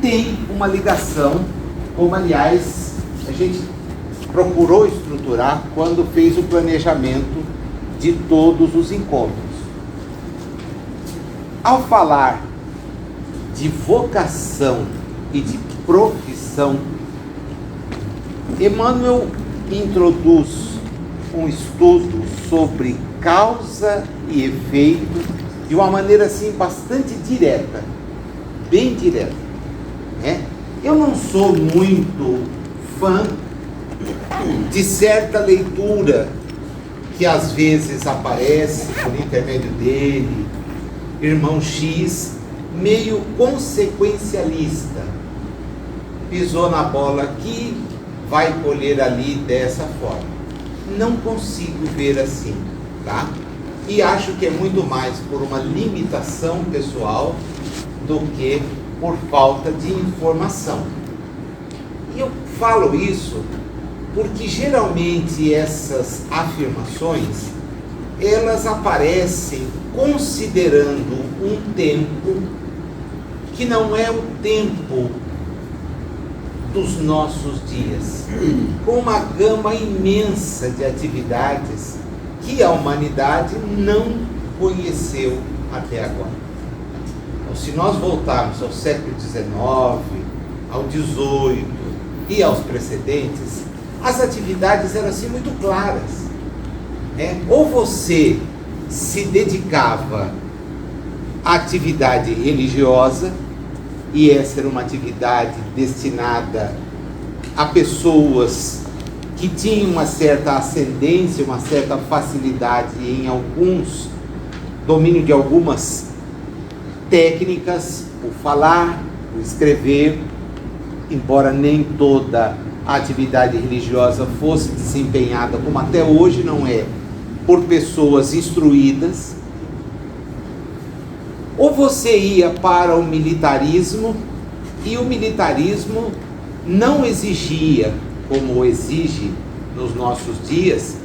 tem uma ligação, como aliás a gente procurou estruturar quando fez o planejamento de todos os encontros. Ao falar de vocação e de profissão, Emmanuel introduz um estudo sobre causa e efeito de uma maneira assim bastante direta, bem direta, né? Eu não sou muito fã de certa leitura que às vezes aparece por intermédio dele, irmão X, meio consequencialista. Pisou na bola aqui, vai colher ali dessa forma. Não consigo ver assim, tá? E acho que é muito mais por uma limitação pessoal do que por falta de informação. E eu falo isso porque geralmente essas afirmações, elas aparecem considerando um tempo que não é o tempo dos nossos dias, com uma gama imensa de atividades que a humanidade não conheceu até agora. Então, se nós voltarmos ao século XIX, ao XVIII e aos precedentes, as atividades eram assim muito claras, né? Ou você se dedicava à atividade religiosa, e essa era uma atividade destinada a pessoas que tinham uma certa ascendência, uma certa facilidade em alguns, domínio de algumas técnicas, o falar, o escrever, embora nem toda a atividade religiosa fosse desempenhada, como até hoje não é, por pessoas instruídas. Ou você ia para o militarismo, e o militarismo não exigia, como exige nos nossos dias,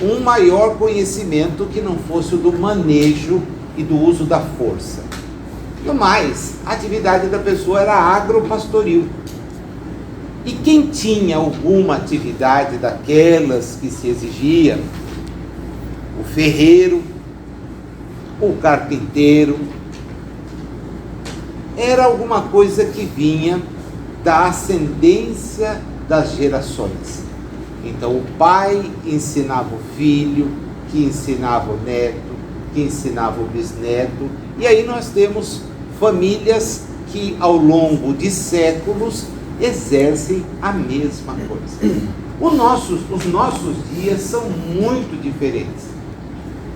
um maior conhecimento que não fosse o do manejo e do uso da força. No mais, a atividade da pessoa era agropastoril. E quem tinha alguma atividade daquelas que se exigia, o ferreiro, o carpinteiro, era alguma coisa que vinha da ascendência das gerações. Então o pai ensinava o filho, que ensinava o neto, que ensinava o bisneto, e aí nós temos famílias que ao longo de séculos exercem a mesma coisa. Os nossos dias são muito diferentes.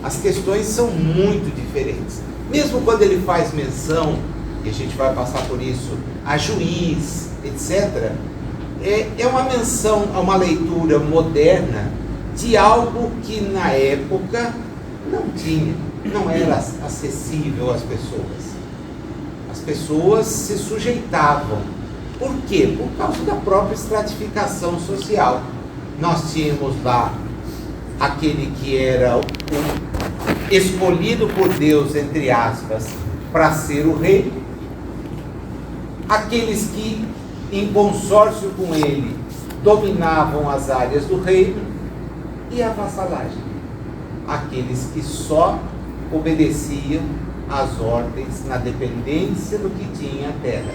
As questões são muito diferentes. Mesmo quando ele faz menção, e a gente vai passar por isso, a juiz, etc., é uma menção, é uma leitura moderna de algo que na época não tinha, não era acessível às pessoas. As pessoas se sujeitavam. Por quê? Por causa da própria estratificação social. Nós tínhamos lá aquele que era o escolhido por Deus, entre aspas, para ser o rei, aqueles que, em consórcio com ele, dominavam as áreas do reino, e a vassalagem, aqueles que só obedeciam às ordens na dependência do que tinha a terra.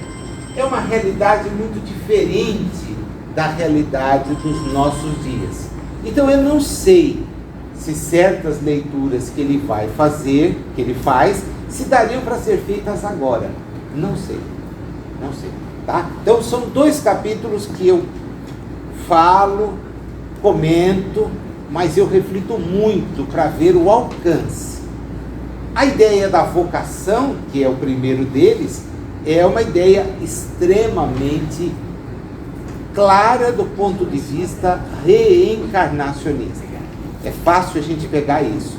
É uma realidade muito diferente da realidade dos nossos dias. Então eu não sei se certas leituras que ele vai fazer, que ele faz, se dariam para ser feitas agora. Não sei, tá? Então são 2 capítulos que eu falo, comento, mas eu reflito muito para ver o alcance. A ideia da vocação, que é o primeiro deles, é uma ideia extremamente clara do ponto de vista reencarnacionista. É fácil a gente pegar isso,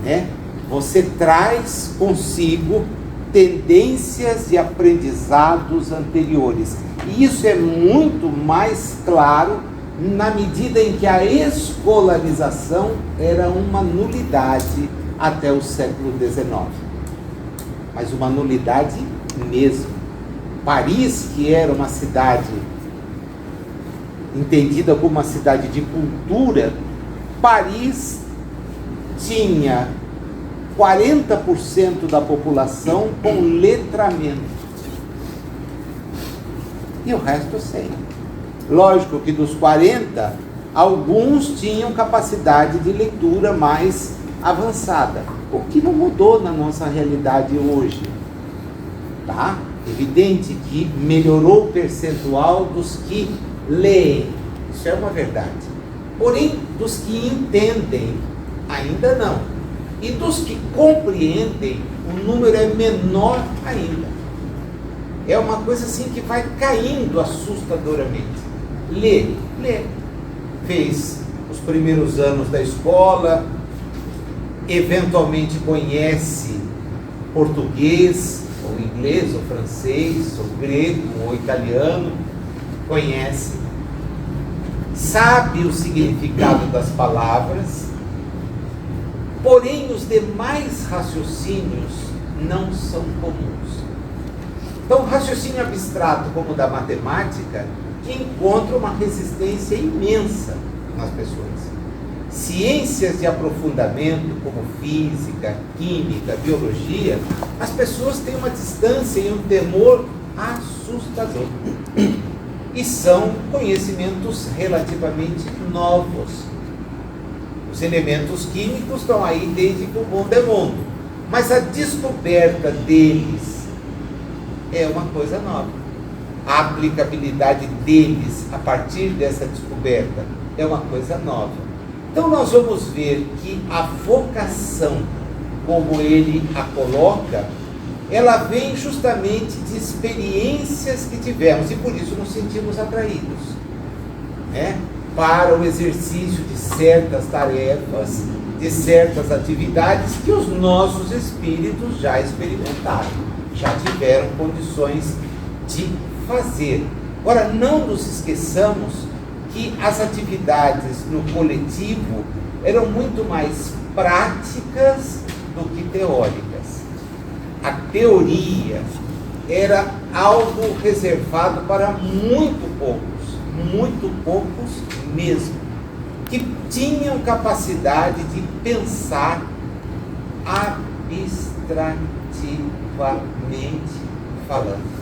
né? Você traz consigo tendências e aprendizados anteriores. E isso é muito mais claro na medida em que a escolarização era uma nulidade até o século XIX. Mas uma nulidade mesmo. Paris, que era uma cidade entendida como uma cidade de cultura, Paris tinha 40% da população com letramento. E o resto sem. Lógico que dos 40, alguns tinham capacidade de leitura mais avançada, o que não mudou na nossa realidade hoje. Tá? Evidente que melhorou o percentual dos que leem, isso é uma verdade. Porém, dos que entendem, ainda não. E dos que compreendem, o número é menor ainda. É uma coisa assim que vai caindo assustadoramente. Lê. Fez os primeiros anos da escola, eventualmente conhece português, ou inglês, ou francês, ou grego, ou italiano, conhece, sabe o significado das palavras, porém os demais raciocínios não são comuns. Então, raciocínio abstrato como o da matemática, que encontra uma resistência imensa nas pessoas. Ciências de aprofundamento, como física, química, biologia, as pessoas têm uma distância e um temor assustador. E são conhecimentos relativamente novos. Os elementos químicos estão aí desde que o mundo é mundo. Mas a descoberta deles é uma coisa nova. A aplicabilidade deles a partir dessa descoberta é uma coisa nova. Então nós vamos ver que a vocação, como ele a coloca, ela vem justamente de experiências que tivemos e por isso nos sentimos atraídos, né, para o exercício de certas tarefas, de certas atividades que os nossos espíritos já experimentaram, já tiveram condições de fazer. Agora, não nos esqueçamos que as atividades no coletivo eram muito mais práticas do que teóricas. A teoria era algo reservado para muito poucos mesmo, que tinham capacidade de pensar abstrativamente falando,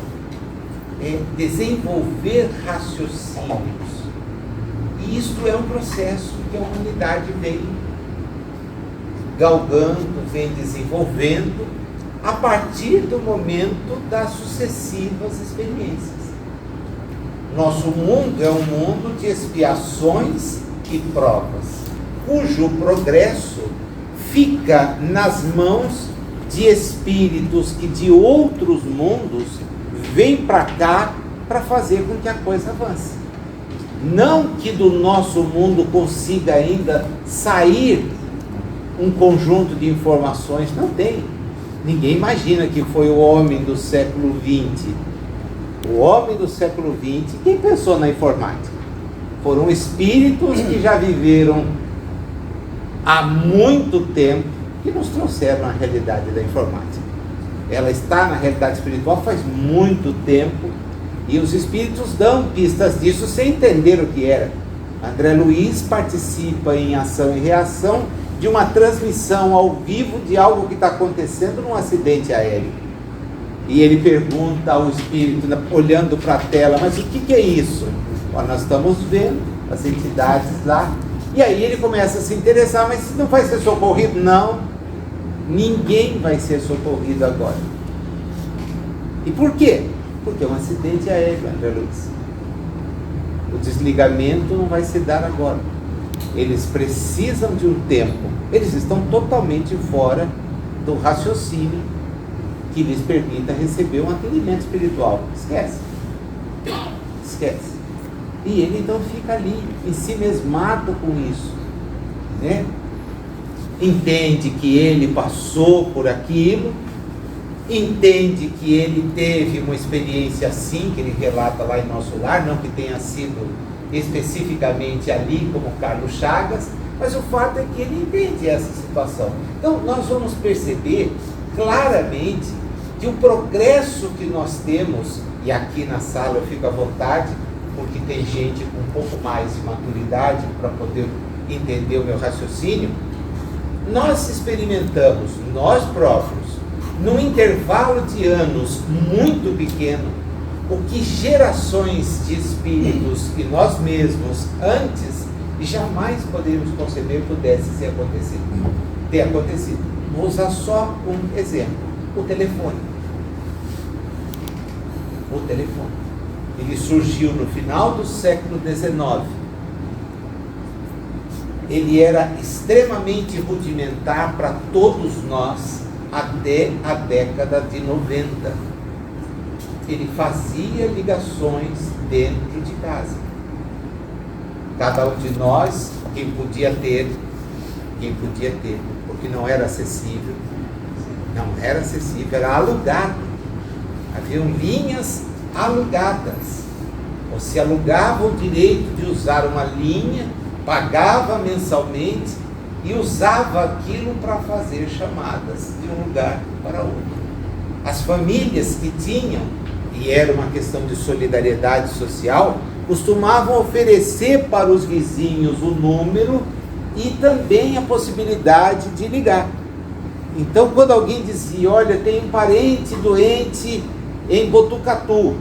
desenvolver raciocínios. E isto é um processo que a humanidade vem galgando, vem desenvolvendo a partir do momento das sucessivas experiências. Nosso mundo é um mundo de expiações e provas, cujo progresso fica nas mãos de espíritos que de outros mundos vêm para cá para fazer com que a coisa avance. Não que do nosso mundo consiga ainda sair um conjunto de informações, não tem. Ninguém imagina que foi o homem do século XX. O homem do século XX, quem pensou na informática? Foram espíritos que já viveram há muito tempo, que nos trouxeram a realidade da informática. Ela está na realidade espiritual faz muito tempo, e os espíritos dão pistas disso sem entender o que era. André Luiz participa em Ação e Reação de uma transmissão ao vivo de algo que está acontecendo num acidente aéreo. E ele pergunta ao espírito, olhando para a tela, mas o que é isso? Nós estamos vendo as entidades lá. E aí ele começa a se interessar, mas não vai ser socorrido? Não, ninguém vai ser socorrido agora. E por quê? Porque é um acidente aéreo, André Luiz. O desligamento não vai se dar agora. Eles precisam de um tempo. Eles estão totalmente fora do raciocínio que lhes permita receber um atendimento espiritual. Esquece. E ele então fica ali, ensimesmado com isso, né? Entende que ele passou por aquilo, entende que ele teve uma experiência assim, que ele relata lá em Nosso Lar, não que tenha sido especificamente ali como Carlos Chagas, mas o fato é que ele entende essa situação. Então nós vamos perceber claramente que o progresso que nós temos, e aqui na sala eu fico à vontade, porque tem gente com um pouco mais de maturidade para poder entender o meu raciocínio. Nós experimentamos, nós próprios, num intervalo de anos muito pequeno, o que gerações de espíritos e nós mesmos antes jamais poderíamos conceber pudesse ter acontecido. Vou usar só um exemplo: o telefone. O telefone. Ele surgiu no final do século XIX. Ele era extremamente rudimentar para todos nós até a década de 90. Ele fazia ligações dentro de casa. Cada um de nós, quem podia ter, porque não era acessível, era alugado. Haviam linhas alugadas. Você alugava o direito de usar uma linha, pagava mensalmente e usava aquilo para fazer chamadas de um lugar para outro. As famílias que tinham, e era uma questão de solidariedade social, costumavam oferecer para os vizinhos o número e também a possibilidade de ligar. Então, quando alguém dizia: olha, tem um parente doente em Botucatu,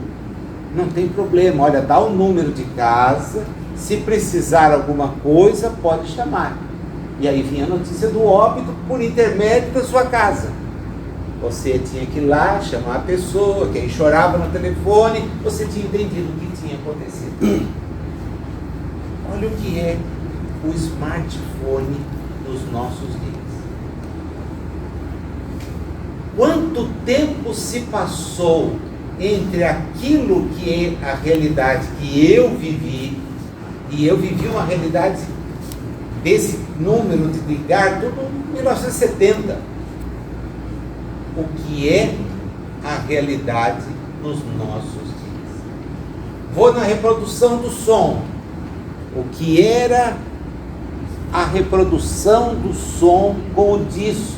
não tem problema, olha, dá o número de casa, se precisar alguma coisa, pode chamar. E aí vinha a notícia do óbito por intermédio da sua casa. Você tinha que ir lá, chamar a pessoa, quem chorava no telefone, você tinha entendido o que tinha acontecido. Olha o que é o smartphone dos nossos dias. Quanto tempo se passou entre aquilo que é a realidade que eu vivi, e eu vivi uma realidade desse número de ligar, tudo em 1970. O que é a realidade nos nossos dias. Vou na reprodução do som. O que era a reprodução do som com o disco,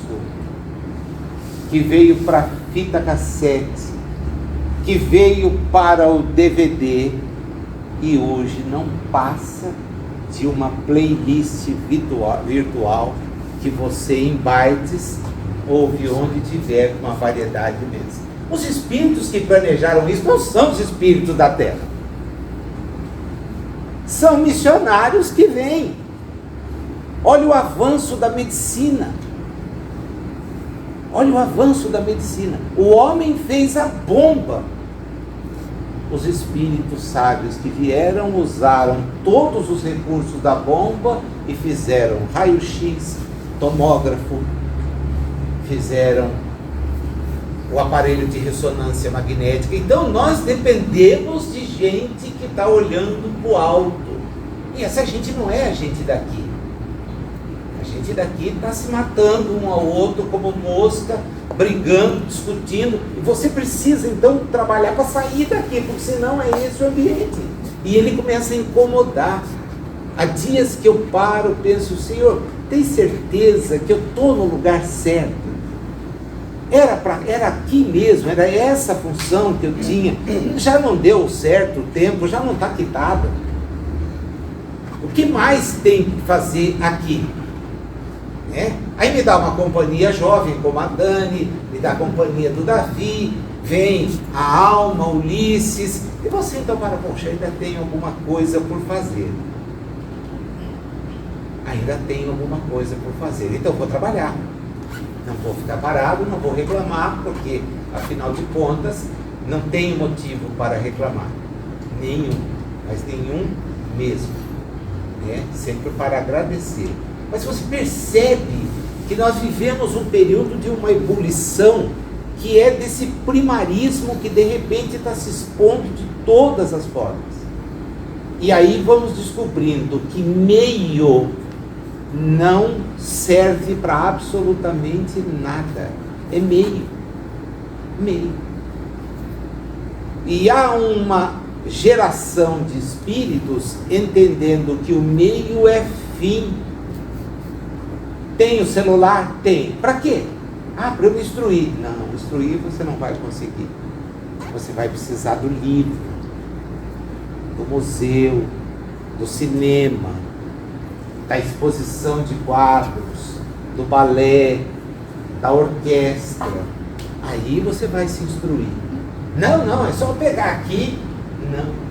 que veio para a fita cassete, que veio para o DVD e hoje não passa de uma playlist virtual que você, em bytes, ouve onde tiver, uma variedade imensa. Os espíritos que planejaram isso não são os espíritos da Terra. São missionários que vêm. Olha o avanço da medicina. Olha o avanço da medicina. O homem fez a bomba. Os espíritos sábios que vieram usaram todos os recursos da bomba e fizeram raio-x, tomógrafo, fizeram o aparelho de ressonância magnética. Então nós dependemos de gente que está olhando para o alto. E essa gente não é a gente daqui. A gente daqui está se matando um ao outro como mosca, brigando, discutindo. E você precisa então trabalhar para sair daqui, porque senão é esse o ambiente. E ele começa a incomodar. Há dias que eu paro, penso: Senhor, tem certeza que eu estou no lugar certo? Era aqui mesmo, era essa função que eu tinha. Já não deu certo o tempo, já não está quitado. O que mais tem que fazer aqui? Aí me dá uma companhia jovem como a Dani, me dá a companhia do Davi, vem a Alma, Ulisses, e você então para, poxa, ainda tem alguma coisa por fazer. Ainda tenho alguma coisa por fazer, então vou trabalhar. Não vou ficar parado, não vou reclamar, porque, afinal de contas, não tenho motivo para reclamar. Nenhum, mas nenhum mesmo. Sempre para agradecer. Mas você percebe que nós vivemos um período de uma ebulição que é desse primarismo que de repente está se expondo de todas as formas. E aí vamos descobrindo que meio não serve para absolutamente nada. É meio. E há uma geração de espíritos entendendo que o meio é fim. Tem o celular? Tem. Para quê? Para eu me instruir. Não, instruir você não vai conseguir. você vai precisar do livro, do museu, do cinema, da exposição de quadros, do balé, da orquestra. Aí você vai se instruir. Não, é só pegar aqui. Não.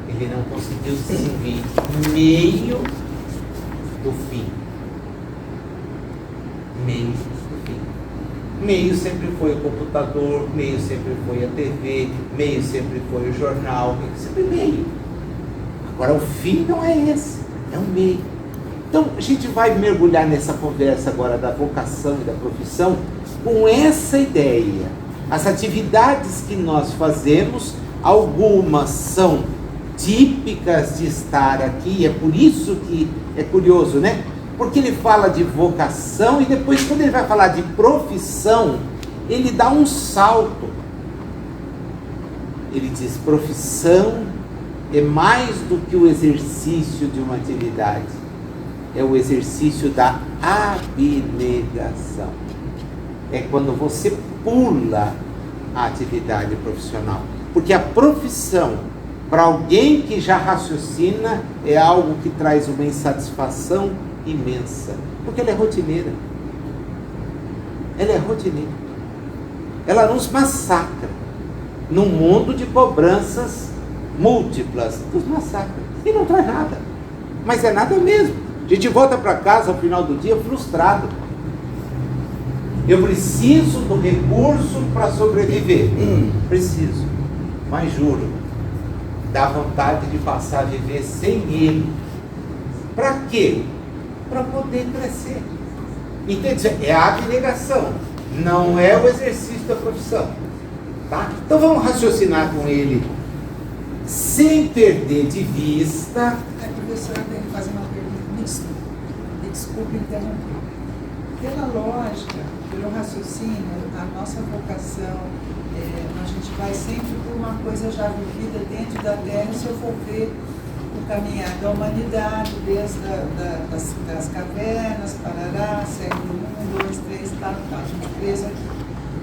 Ele não conseguiu distinguir meio do fim. Meio do fim. Meio sempre foi o computador, meio sempre foi a TV, meio sempre foi o jornal, sempre meio. Agora o fim não é esse, é o meio. Então a gente vai mergulhar nessa conversa agora da vocação e da profissão com essa ideia. As atividades que nós fazemos, algumas são típicas de estar aqui, é por isso que é curioso, né? Porque ele fala de vocação e depois, quando ele vai falar de profissão, ele dá um salto. Ele diz: profissão é mais do que o exercício de uma atividade, é o exercício da abnegação. É quando você pula a atividade profissional. Porque a profissão, para alguém que já raciocina, é algo que traz uma insatisfação imensa. Porque ela é rotineira. Ela é rotineira. Ela nos massacra. Num mundo de cobranças múltiplas, nos massacra. E não traz nada. Mas é nada mesmo. A gente volta para casa ao final do dia frustrado. Eu preciso do recurso para sobreviver. Preciso. Mas juro, dá vontade de passar a viver sem ele. Para quê? Para poder crescer. Entende? É a abnegação, não é o exercício da profissão. Tá? Então vamos raciocinar com ele sem perder de vista. Professora, tem que fazer uma pergunta. Me desculpe interromper. Pela lógica, pelo raciocínio, a nossa vocação, a gente vai sempre por uma coisa já vivida dentro da Terra. Se eu for ver o caminhar da humanidade, desde das cavernas, Parará, século I, II, III, tal, a gente preso aqui.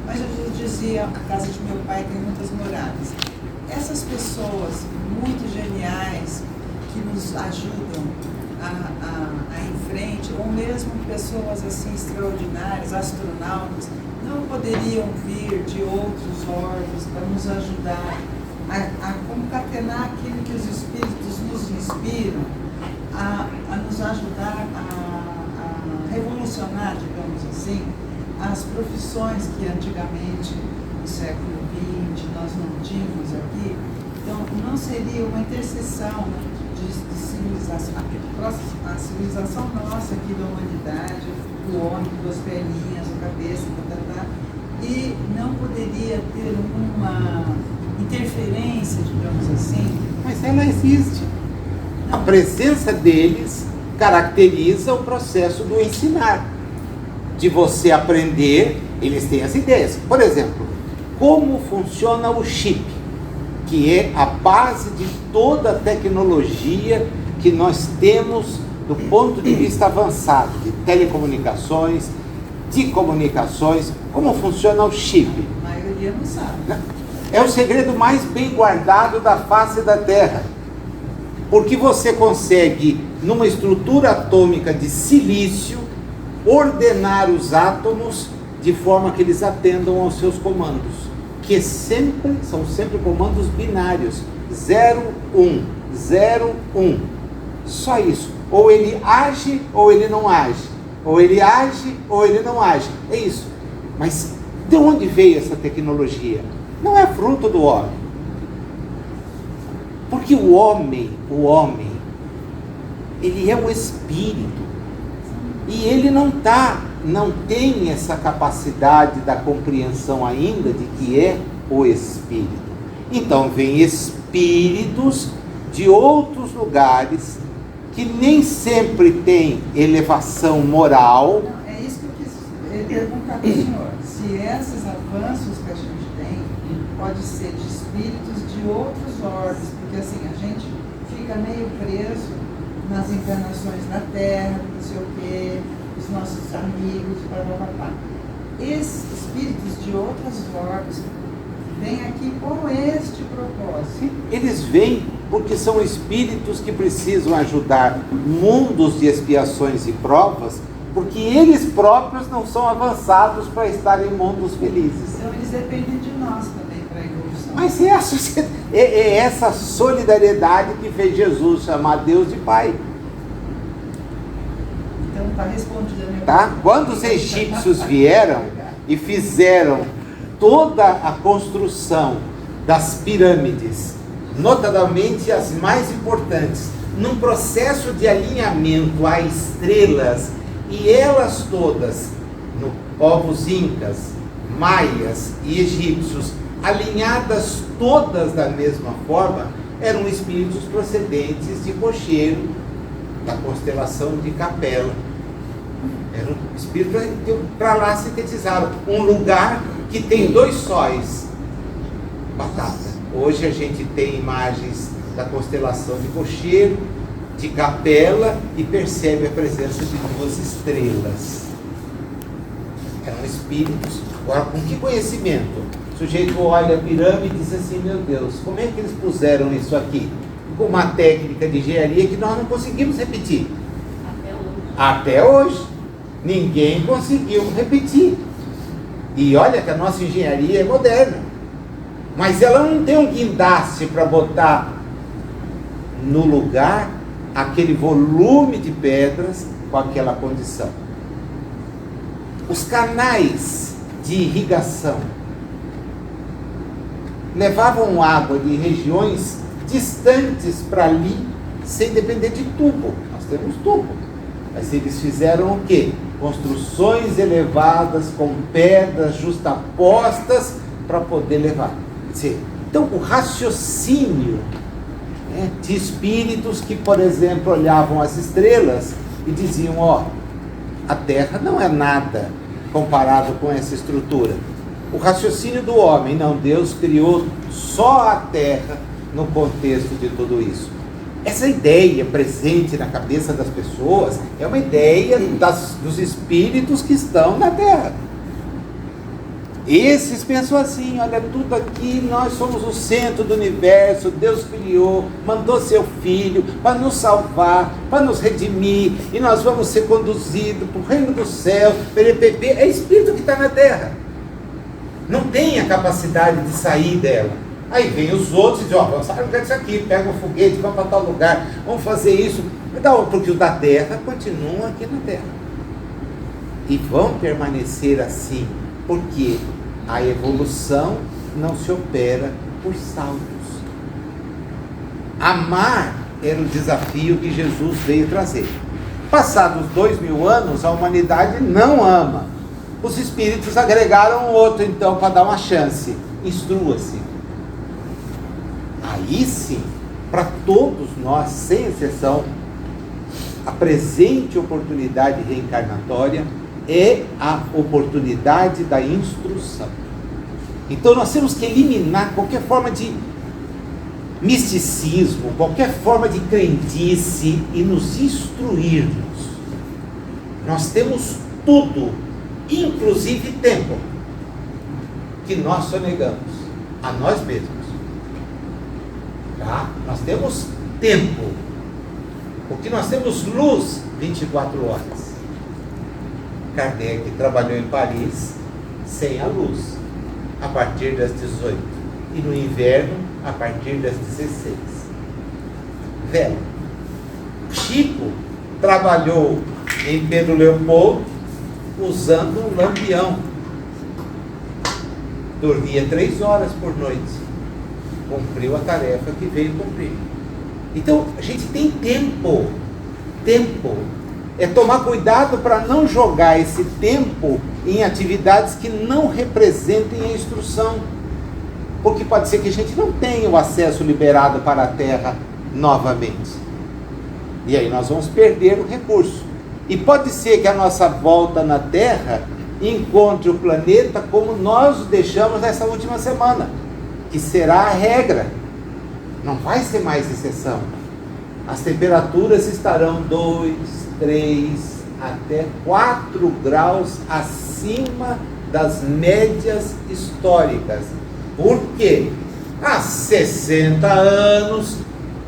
Mas eu dizia, a casa de meu pai tem muitas moradas. Essas pessoas muito geniais que nos ajudam a ir em frente, ou mesmo pessoas assim extraordinárias, astronautas, não poderiam vir de outros órgãos para nos ajudar a concatenar aquilo que os espíritos nos inspiram, a nos ajudar a revolucionar, digamos assim, as profissões que antigamente, no século XX, nós não tínhamos aqui. Então, não seria uma interseção de civilização, a civilização nossa aqui da humanidade, do homem, duas perninhas, a cabeça, e não poderia ter uma interferência, digamos assim. Mas ela existe. A presença deles caracteriza o processo do ensinar. De você aprender, eles têm as ideias. Por exemplo, como funciona o chip, que é a base de toda a tecnologia que nós temos do ponto de vista avançado, de telecomunicações, de comunicações. Como funciona o chip? A maioria não sabe. É o segredo mais bem guardado da face da Terra. Porque você consegue, numa estrutura atômica de silício, ordenar os átomos de forma que eles atendam aos seus comandos, que são sempre comandos binários, 0, 1, 0, 1. Só isso. Ou ele age ou ele não age. Ou ele age ou ele não age. É isso. Mas de onde veio essa tecnologia? Não é fruto do homem. Porque o homem, ele é o espírito. E ele não tem essa capacidade da compreensão ainda de que é o espírito. Então vem espíritos de outros lugares que nem sempre têm elevação moral. Não, é isso que eu quis perguntar para o senhor. Se esses avanços que a gente tem, pode ser de espíritos de outros ordens, porque assim, a gente fica meio preso nas encarnações da Terra, não sei o quê, os nossos amigos, blá. esses espíritos de outras orbes vêm aqui com este propósito. Eles vêm porque são espíritos que precisam ajudar mundos de expiações e provas, porque eles próprios não são avançados para estar em mundos felizes. Então eles dependem de nós também para a evolução. Mas é essa solidariedade que fez Jesus chamar Deus de Pai. Então está respondida a minha Tá? pergunta. Quando os egípcios vieram e fizeram toda a construção das pirâmides, notadamente as mais importantes, num processo de alinhamento a estrelas, e elas todas, no povos incas, maias e egípcios, alinhadas todas da mesma forma, eram espíritos procedentes de Cocheiro, da constelação de Capela. Era um espírito para lá sintetizaram. Um lugar que tem 2 sóis. Batata. Hoje a gente tem imagens da constelação de Cocheiro, de Capela, e percebe a presença de 2 estrelas. Eram espíritos. Agora, com que conhecimento? O sujeito olha a pirâmide e diz assim: meu Deus, como é que eles puseram isso aqui? Com uma técnica de engenharia que nós não conseguimos repetir. Até hoje. Ninguém conseguiu repetir. E olha que a nossa engenharia é moderna. Mas ela não tem um guindaste para botar no lugar aquele volume de pedras com aquela condição. Os canais de irrigação levavam água de regiões distantes para ali, sem depender de tubo. Nós temos tubo. Mas eles fizeram o quê? Construções elevadas com pedras justapostas para poder levar. Quer dizer, então o raciocínio, né, de espíritos que, por exemplo, olhavam as estrelas e diziam: ó, a Terra não é nada comparado com essa estrutura. O raciocínio do homem: não, Deus criou só a Terra no contexto de tudo isso. Essa ideia presente na cabeça das pessoas é uma ideia dos espíritos que estão na Terra. Esses pensam assim: olha, tudo aqui, nós somos o centro do universo, Deus criou, mandou seu Filho para nos salvar, para nos redimir, e nós vamos ser conduzidos para o reino do céu. É espírito que está na Terra. Não tem a capacidade de sair dela. Aí vem os outros e dizem: ó, vamos sair disso aqui, pega um foguete, vamos para tal lugar, vamos fazer isso. Não, porque os da Terra continuam aqui na Terra. E vão permanecer assim, porque a evolução não se opera por saltos. Amar era o desafio que Jesus veio trazer. Passados 2000 anos, a humanidade não ama. Os espíritos agregaram outro, então, para dar uma chance. Instrua-se. Aí sim, para todos nós, sem exceção, a presente oportunidade reencarnatória é a oportunidade da instrução. Então nós temos que eliminar qualquer forma de misticismo, qualquer forma de crendice e nos instruirmos. Nós temos tudo, inclusive tempo, que nós sonegamos a nós mesmos. Tá? Nós temos tempo, porque nós temos luz 24 horas. Kardec trabalhou em Paris sem a luz, a partir das 18, e no inverno a partir das 16. Vela. Chico trabalhou em Pedro Leopoldo usando um lampião. Dormia 3 horas por noite. Cumpriu a tarefa que veio cumprir. Então, a gente tem tempo. Tempo. É tomar cuidado para não jogar esse tempo em atividades que não representem a instrução. Porque pode ser que a gente não tenha o acesso liberado para a Terra novamente. E aí nós vamos perder o recurso. E pode ser que a nossa volta na Terra encontre o planeta como nós o deixamos nessa última semana, que será a regra, não vai ser mais exceção. As temperaturas estarão 2, 3, até 4 graus acima das médias históricas. Por quê? Há 60 anos,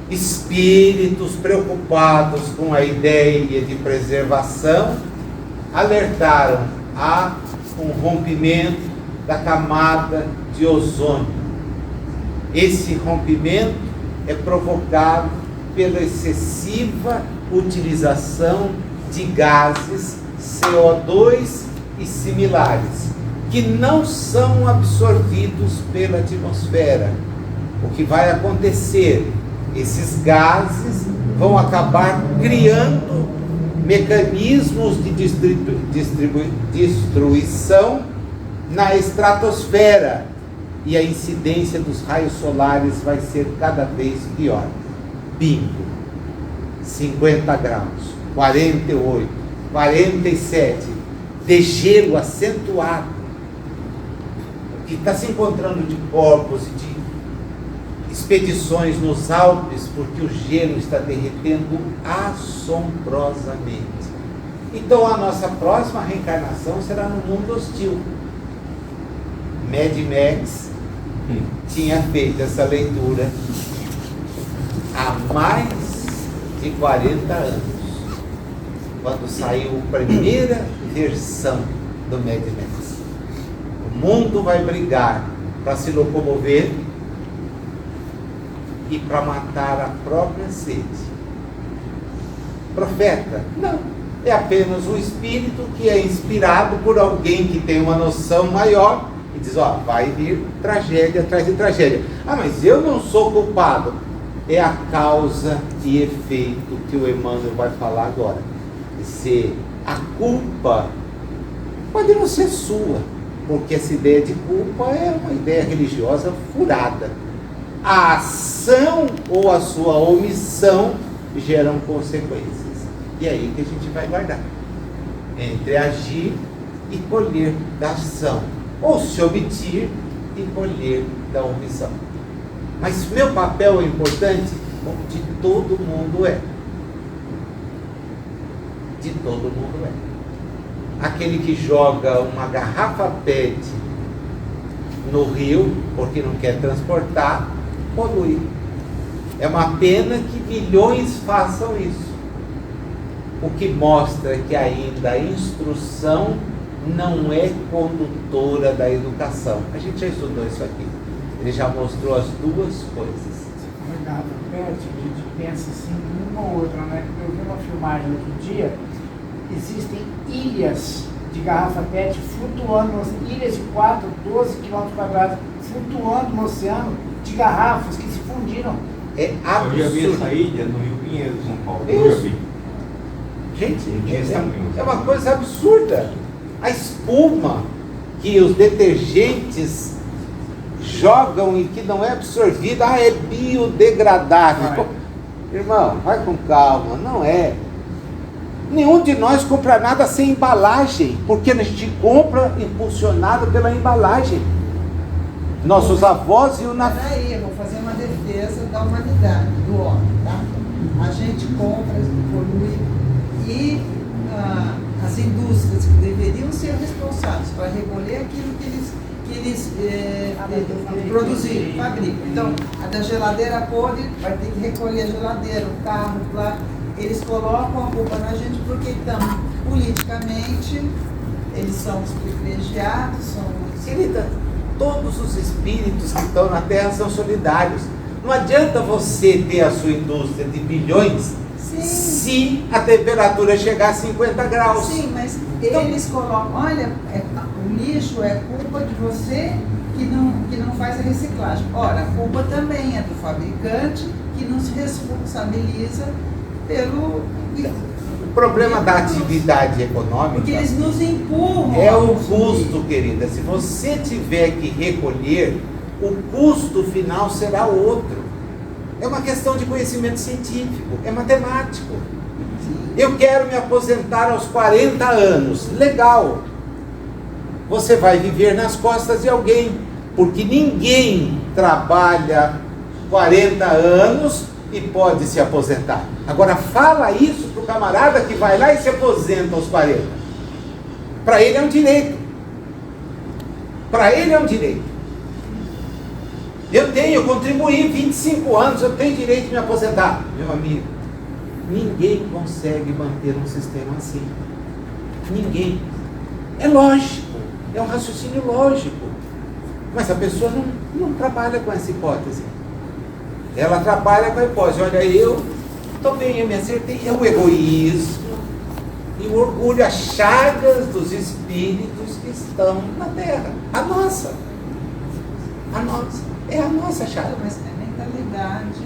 espíritos preocupados com a ideia de preservação alertaram a um rompimento da camada de ozônio. Esse rompimento é provocado pela excessiva utilização de gases CO2 e similares, que não são absorvidos pela atmosfera. O que vai acontecer? Esses gases vão acabar criando mecanismos de destruição na estratosfera, e a incidência dos raios solares vai ser cada vez pior. Bingo! 50 graus, 48, 47, degelo acentuado. O que está se encontrando de corpos e de expedições nos Alpes, porque o gelo está derretendo assombrosamente. Então a nossa próxima reencarnação será no mundo hostil. Mad Max tinha feito essa leitura há mais de 40 anos, quando saiu a primeira versão do Mad Max. O mundo vai brigar para se locomover e para matar a própria sede. Profeta? Não. É apenas um espírito que é inspirado por alguém que tem uma noção maior e diz, ó, vai vir tragédia atrás de tragédia. Ah, mas eu não sou culpado. É a causa e efeito que o Emmanuel vai falar agora. Se a culpa pode não ser sua, porque essa ideia de culpa é uma ideia religiosa furada. A ação ou a sua omissão geram consequências. E é aí que a gente vai guardar. Entre agir e colher da ação. Ou se omitir e colher da omissão. Mas meu papel é importante? De todo mundo é. De todo mundo é. Aquele que joga uma garrafa PET no rio, porque não quer transportar, polui. É uma pena que milhões façam isso. O que mostra que ainda a instrução não é condutora da educação. A gente já estudou isso aqui. Ele já mostrou as duas coisas. Garrafa PET, a gente pensa assim, uma ou outra, né? Eu vi uma filmagem outro dia, existem ilhas de garrafa PET flutuando, ilhas de 4, 12 km quadrados, flutuando no oceano, de garrafas que se fundiram. É absurdo. Eu já vi essa ilha no Rio Pinheiro, São Paulo. Isso. Eu já vi. Gente, é uma coisa absurda. A espuma que os detergentes jogam e que não é absorvida, é biodegradável. Irmão, vai com calma, não é. Nenhum de nós compra nada sem embalagem, porque a gente compra impulsionado pela embalagem. Nossos avós iam na... Peraí, eu vou fazer uma defesa da humanidade, do homem, tá? A gente compra, polui, e as indústrias que deveriam ser responsáveis para recolher aquilo que eles produzirem, fabricam. Então, a da geladeira podre vai ter que recolher a geladeira, o carro, lá. Eles colocam a culpa na gente porque estão politicamente, eles são os privilegiados, são os... Querida, todos os espíritos que estão na Terra são solidários. Não adianta você ter a sua indústria de bilhões. Sim. Se a temperatura chegar a 50 graus. Sim, mas eles colocam, olha, o lixo é culpa de você que não faz a reciclagem. Ora, a culpa também é do fabricante que não se responsabiliza pelo... O problema da atividade econômica... Porque eles nos empurram. É o custo, querida. Se você tiver que recolher, o custo final será outro. É uma questão de conhecimento científico, é matemático. Eu quero me aposentar aos 40 anos. Legal. Você vai viver nas costas de alguém, porque ninguém trabalha 40 anos e pode se aposentar. Agora fala isso para o camarada que vai lá e se aposenta aos 40. Para ele é um direito. Para ele é um direito. Eu contribuí 25 anos, eu tenho direito de me aposentar. Meu amigo, ninguém consegue manter um sistema assim. Ninguém. É lógico, é um raciocínio lógico. Mas a pessoa não trabalha com essa hipótese. Ela trabalha com a hipótese, olha, eu estou bem, eu me acertei. É o egoísmo e o orgulho, as chagas dos espíritos que estão na Terra. A nossa. É a nossa chaga. Mas é a mentalidade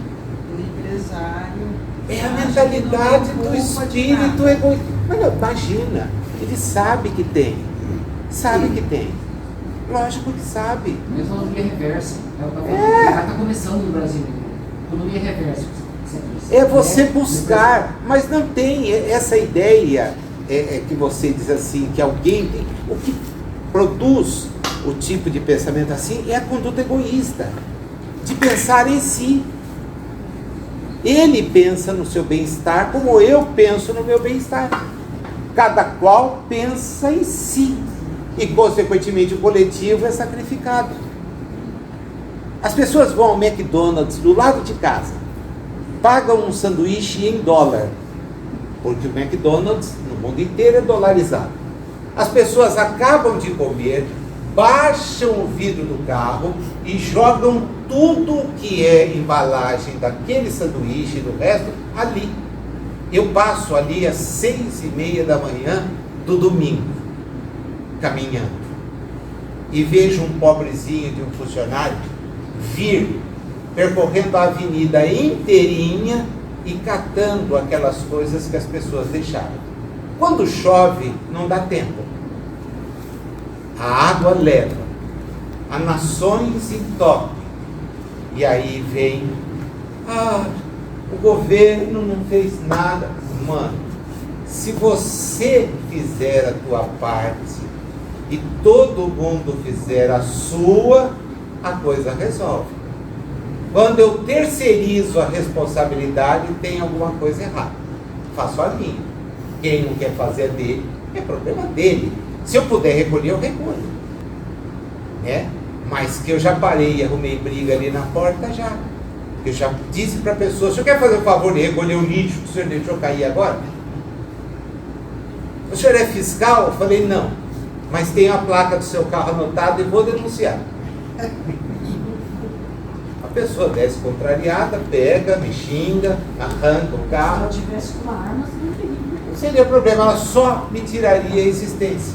do empresário. É a mentalidade do espírito egoísta. Mas não, imagina, ele sabe que tem. Sabe que tem. Lógico que sabe. Mesmo a economia reversa. Ela está começando no Brasil. Economia reversa. É você buscar, mas não tem essa ideia que você diz assim, que alguém tem. O que produz o tipo de pensamento assim é a conduta egoísta, de pensar em si. Ele pensa no seu bem-estar como eu penso no meu bem-estar. Cada qual pensa em si. E, consequentemente, o coletivo é sacrificado. As pessoas vão ao McDonald's do lado de casa, pagam um sanduíche em dólar, porque o McDonald's no mundo inteiro é dolarizado. As pessoas acabam de comer, baixam o vidro do carro e jogam tudo que é embalagem daquele sanduíche e do resto ali. Eu passo ali às 6:30 da manhã do domingo, caminhando, e vejo um pobrezinho de um funcionário vir percorrendo a avenida inteirinha e catando aquelas coisas que as pessoas deixaram. Quando chove, não dá tempo. A água leva, a nações entope. E aí vem, o governo não fez nada. Mano, se você fizer a tua parte e todo mundo fizer a sua, a coisa resolve. Quando eu terceirizo a responsabilidade, tem alguma coisa errada. Faço a minha. Quem não quer fazer a dele, é problema dele. Se eu puder recolher, eu recolho. Né? Mas que eu já parei e arrumei briga ali na porta, já. Eu já disse para a pessoa, o senhor quer fazer o favor de recolher o lixo que o senhor deixou cair agora? O senhor é fiscal? Eu falei, não. Mas tenho a placa do seu carro anotada e vou denunciar. A pessoa desce contrariada, pega, me xinga, arranca o carro. Se eu tivesse uma arma, não seria problema, ela só me tiraria a existência.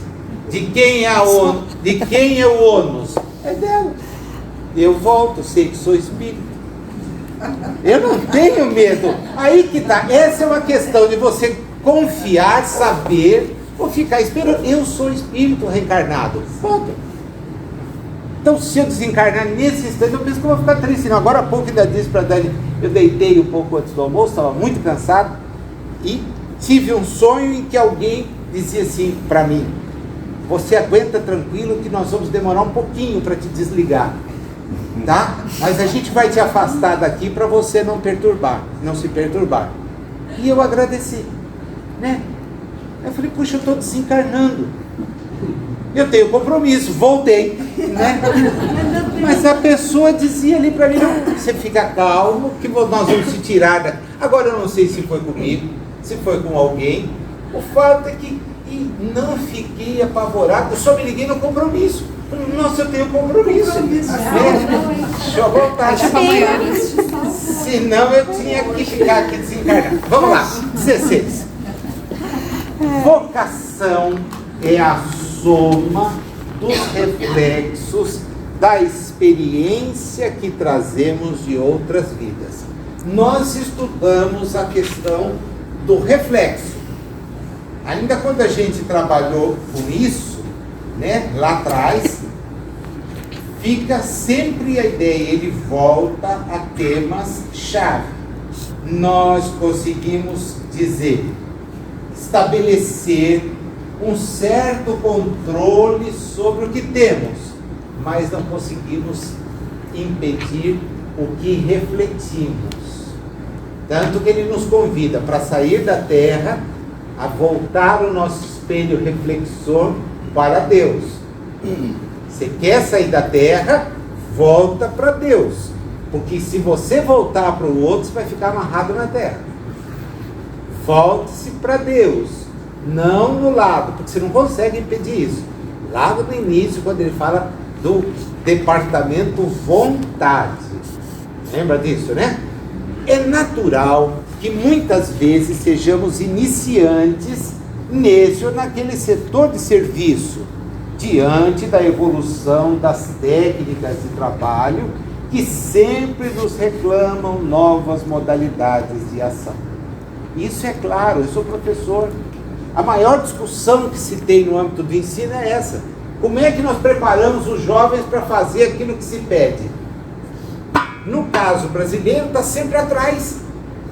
De quem é o ônus? É dela. Eu volto, sei que sou espírito. Eu não tenho medo. Aí que tá. Essa é uma questão de você confiar, saber, ou ficar esperando. Eu sou espírito reencarnado. Ponto. Então, se eu desencarnar nesse instante, eu penso que eu vou ficar triste. Não, agora há pouco ainda disse para a Dani, eu deitei um pouco antes do almoço, estava muito cansado, e tive um sonho em que alguém dizia assim para mim, você aguenta tranquilo que nós vamos demorar um pouquinho para te desligar, tá? Mas a gente vai te afastar daqui para você não se perturbar. E eu agradeci, né? Eu falei, puxa, eu estou desencarnando. Eu tenho compromisso, voltei, né? Mas a pessoa dizia ali para mim, não, você fica calmo, que nós vamos te tirar daqui. Agora eu não sei se foi comigo, se foi com alguém. O fato é que não fiquei apavorado, eu só me liguei no compromisso. Nossa, eu tenho compromisso. Deixa eu voltar. Senão eu tinha que ficar aqui desencarnado. Vamos lá, 16. Vocação é a soma dos reflexos da experiência que trazemos de outras vidas. Nós estudamos a questão do reflexo. Ainda quando a gente trabalhou com isso, né, lá atrás, fica sempre a ideia, ele volta a temas-chave. Nós conseguimos estabelecer um certo controle sobre o que temos, mas não conseguimos impedir o que refletimos. Tanto que ele nos convida para sair da terra, a voltar o nosso espelho reflexor para Deus. Você quer sair da terra, volta para Deus. Porque se você voltar para o outro, você vai ficar amarrado na terra. Volte-se para Deus, não no lado, porque você não consegue impedir isso. Lá no início, quando ele fala do departamento vontade. Lembra disso, né? É natural que muitas vezes sejamos iniciantes nesse ou naquele setor de serviço, diante da evolução das técnicas de trabalho que sempre nos reclamam novas modalidades de ação. Isso é claro, eu sou professor. A maior discussão que se tem no âmbito do ensino é essa. Como é que nós preparamos os jovens para fazer aquilo que se pede? No caso brasileiro, está sempre atrás.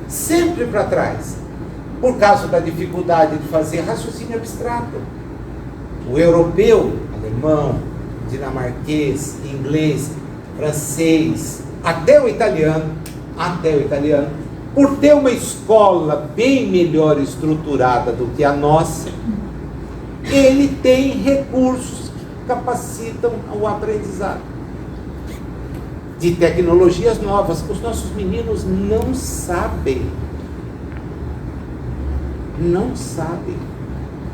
Sempre para trás. Por causa da dificuldade de fazer raciocínio abstrato. O europeu, alemão, dinamarquês, inglês, francês, até o italiano, por ter uma escola bem melhor estruturada do que a nossa, ele tem recursos que capacitam o aprendizado de tecnologias novas. Os nossos meninos não sabem.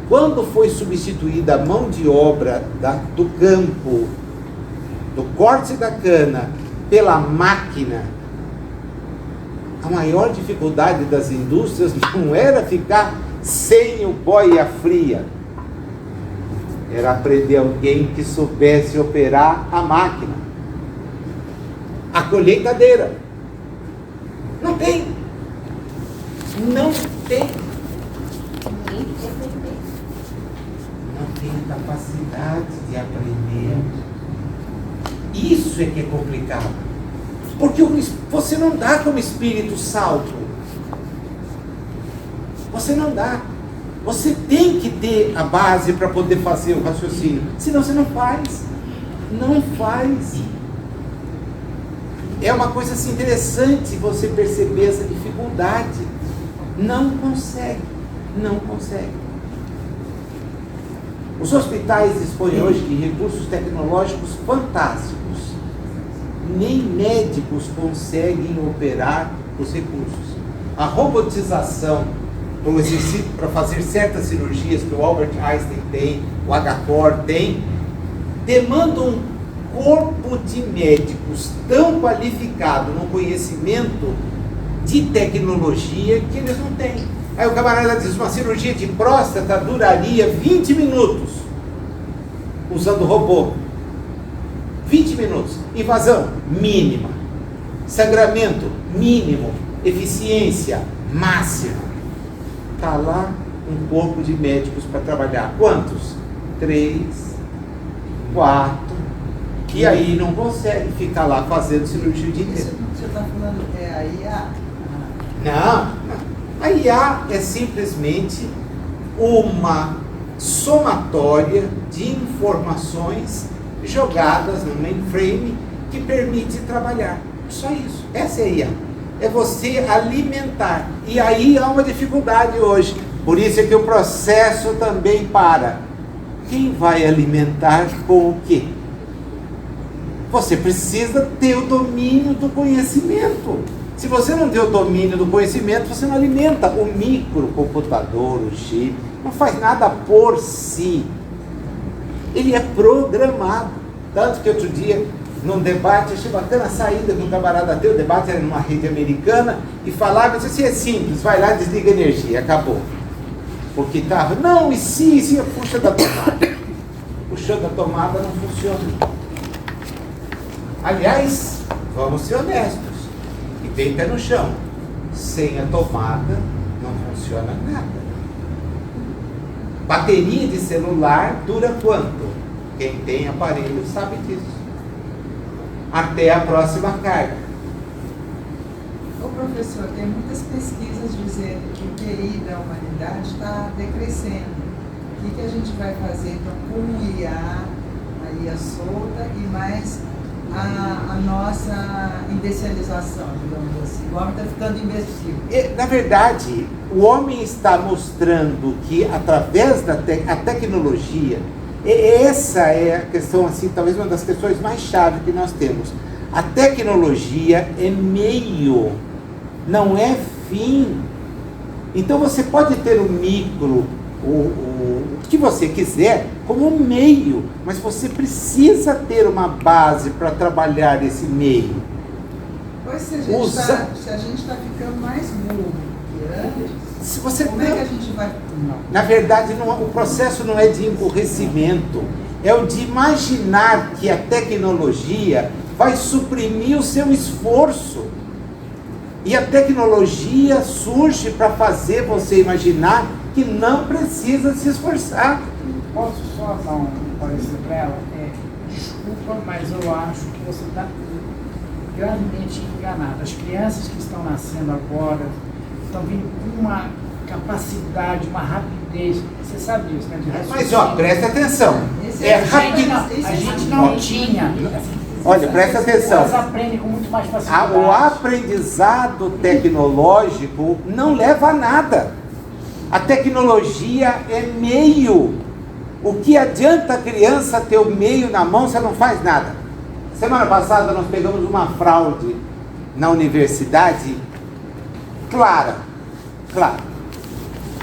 Quando foi substituída a mão de obra do campo, do corte da cana, pela máquina, a maior dificuldade das indústrias não era ficar sem o boia fria, era aprender alguém que soubesse operar a máquina. A colheitadeira. Não tem a capacidade de aprender. Isso é que é complicado. Porque você não dá como espírito salto. Você não dá. Você tem que ter a base para poder fazer o raciocínio. Senão você não faz. Não faz. É uma coisa assim, interessante você perceber essa dificuldade. Não consegue. Os hospitais dispõem hoje de recursos tecnológicos fantásticos. Nem médicos conseguem operar os recursos. A robotização para fazer certas cirurgias que o Albert Einstein tem, o H-Core tem, demanda um corpo de médicos tão qualificado no conhecimento de tecnologia que eles não têm. Aí o camarada diz, uma cirurgia de próstata duraria 20 minutos usando robô. 20 minutos. Invasão mínima. Sangramento mínimo. Eficiência máxima. Está lá um corpo de médicos para trabalhar. Quantos? 3, 4. E aí não consegue ficar lá fazendo cirurgia o dia inteiro. Isso que você está falando é a IA? Não. A IA é simplesmente uma somatória de informações jogadas no mainframe que permite trabalhar. Só isso. Essa é a IA. É você alimentar. E aí há uma dificuldade hoje. Por isso é que o processo também para. Quem vai alimentar com o quê? Você precisa ter o domínio do conhecimento. Se você não tem o domínio do conhecimento, você não alimenta. O microcomputador, o chip, não faz nada por si. Ele é programado. Tanto que outro dia, num debate, achei bacana a saída que um camarada deu, o debate era numa rede americana, e falava, disse assim, é simples, vai lá, desliga a energia, acabou. Porque estava, não, e se, puxa da tomada. Puxando a tomada não funciona. Aliás, vamos ser honestos. E bem pé no chão. Sem a tomada não funciona nada. Bateria de celular dura quanto? Quem tem aparelho sabe disso. Até a próxima carga. Ô professor, tem muitas pesquisas dizendo que o QI da humanidade está decrescendo. O que a gente vai fazer então com o IA, a IA solta e mais a nossa imbecilização, digamos assim? O homem está ficando imbecil. Na verdade, o homem está mostrando que através da tecnologia Essa é a questão, assim, talvez uma das questões mais chaves que nós temos. A tecnologia é meio, não é fim. Então você pode ter o micro, o que você quiser, como um meio, mas você precisa ter uma base para trabalhar esse meio. Pois se a gente está ficando mais burro que antes, como é que a gente vai... Na verdade, o processo não é de emburrecimento, é o de imaginar que a tecnologia vai suprimir o seu esforço. E a tecnologia surge para fazer você imaginar que não precisa se esforçar. Posso só dar um parecer para ela? Desculpa, mas eu acho que você está gravemente enganado. As crianças que estão nascendo agora estão vindo com uma capacidade, uma rapidez. Você sabe disso, né? De Mas, ó, presta atenção. A gente não tinha. Olha, presta atenção. Elas aprendem com muito mais facilidade. O aprendizado tecnológico não leva a nada. A tecnologia é meio. O que adianta a criança ter o meio na mão se ela não faz nada? Semana passada nós pegamos uma fraude na universidade clara.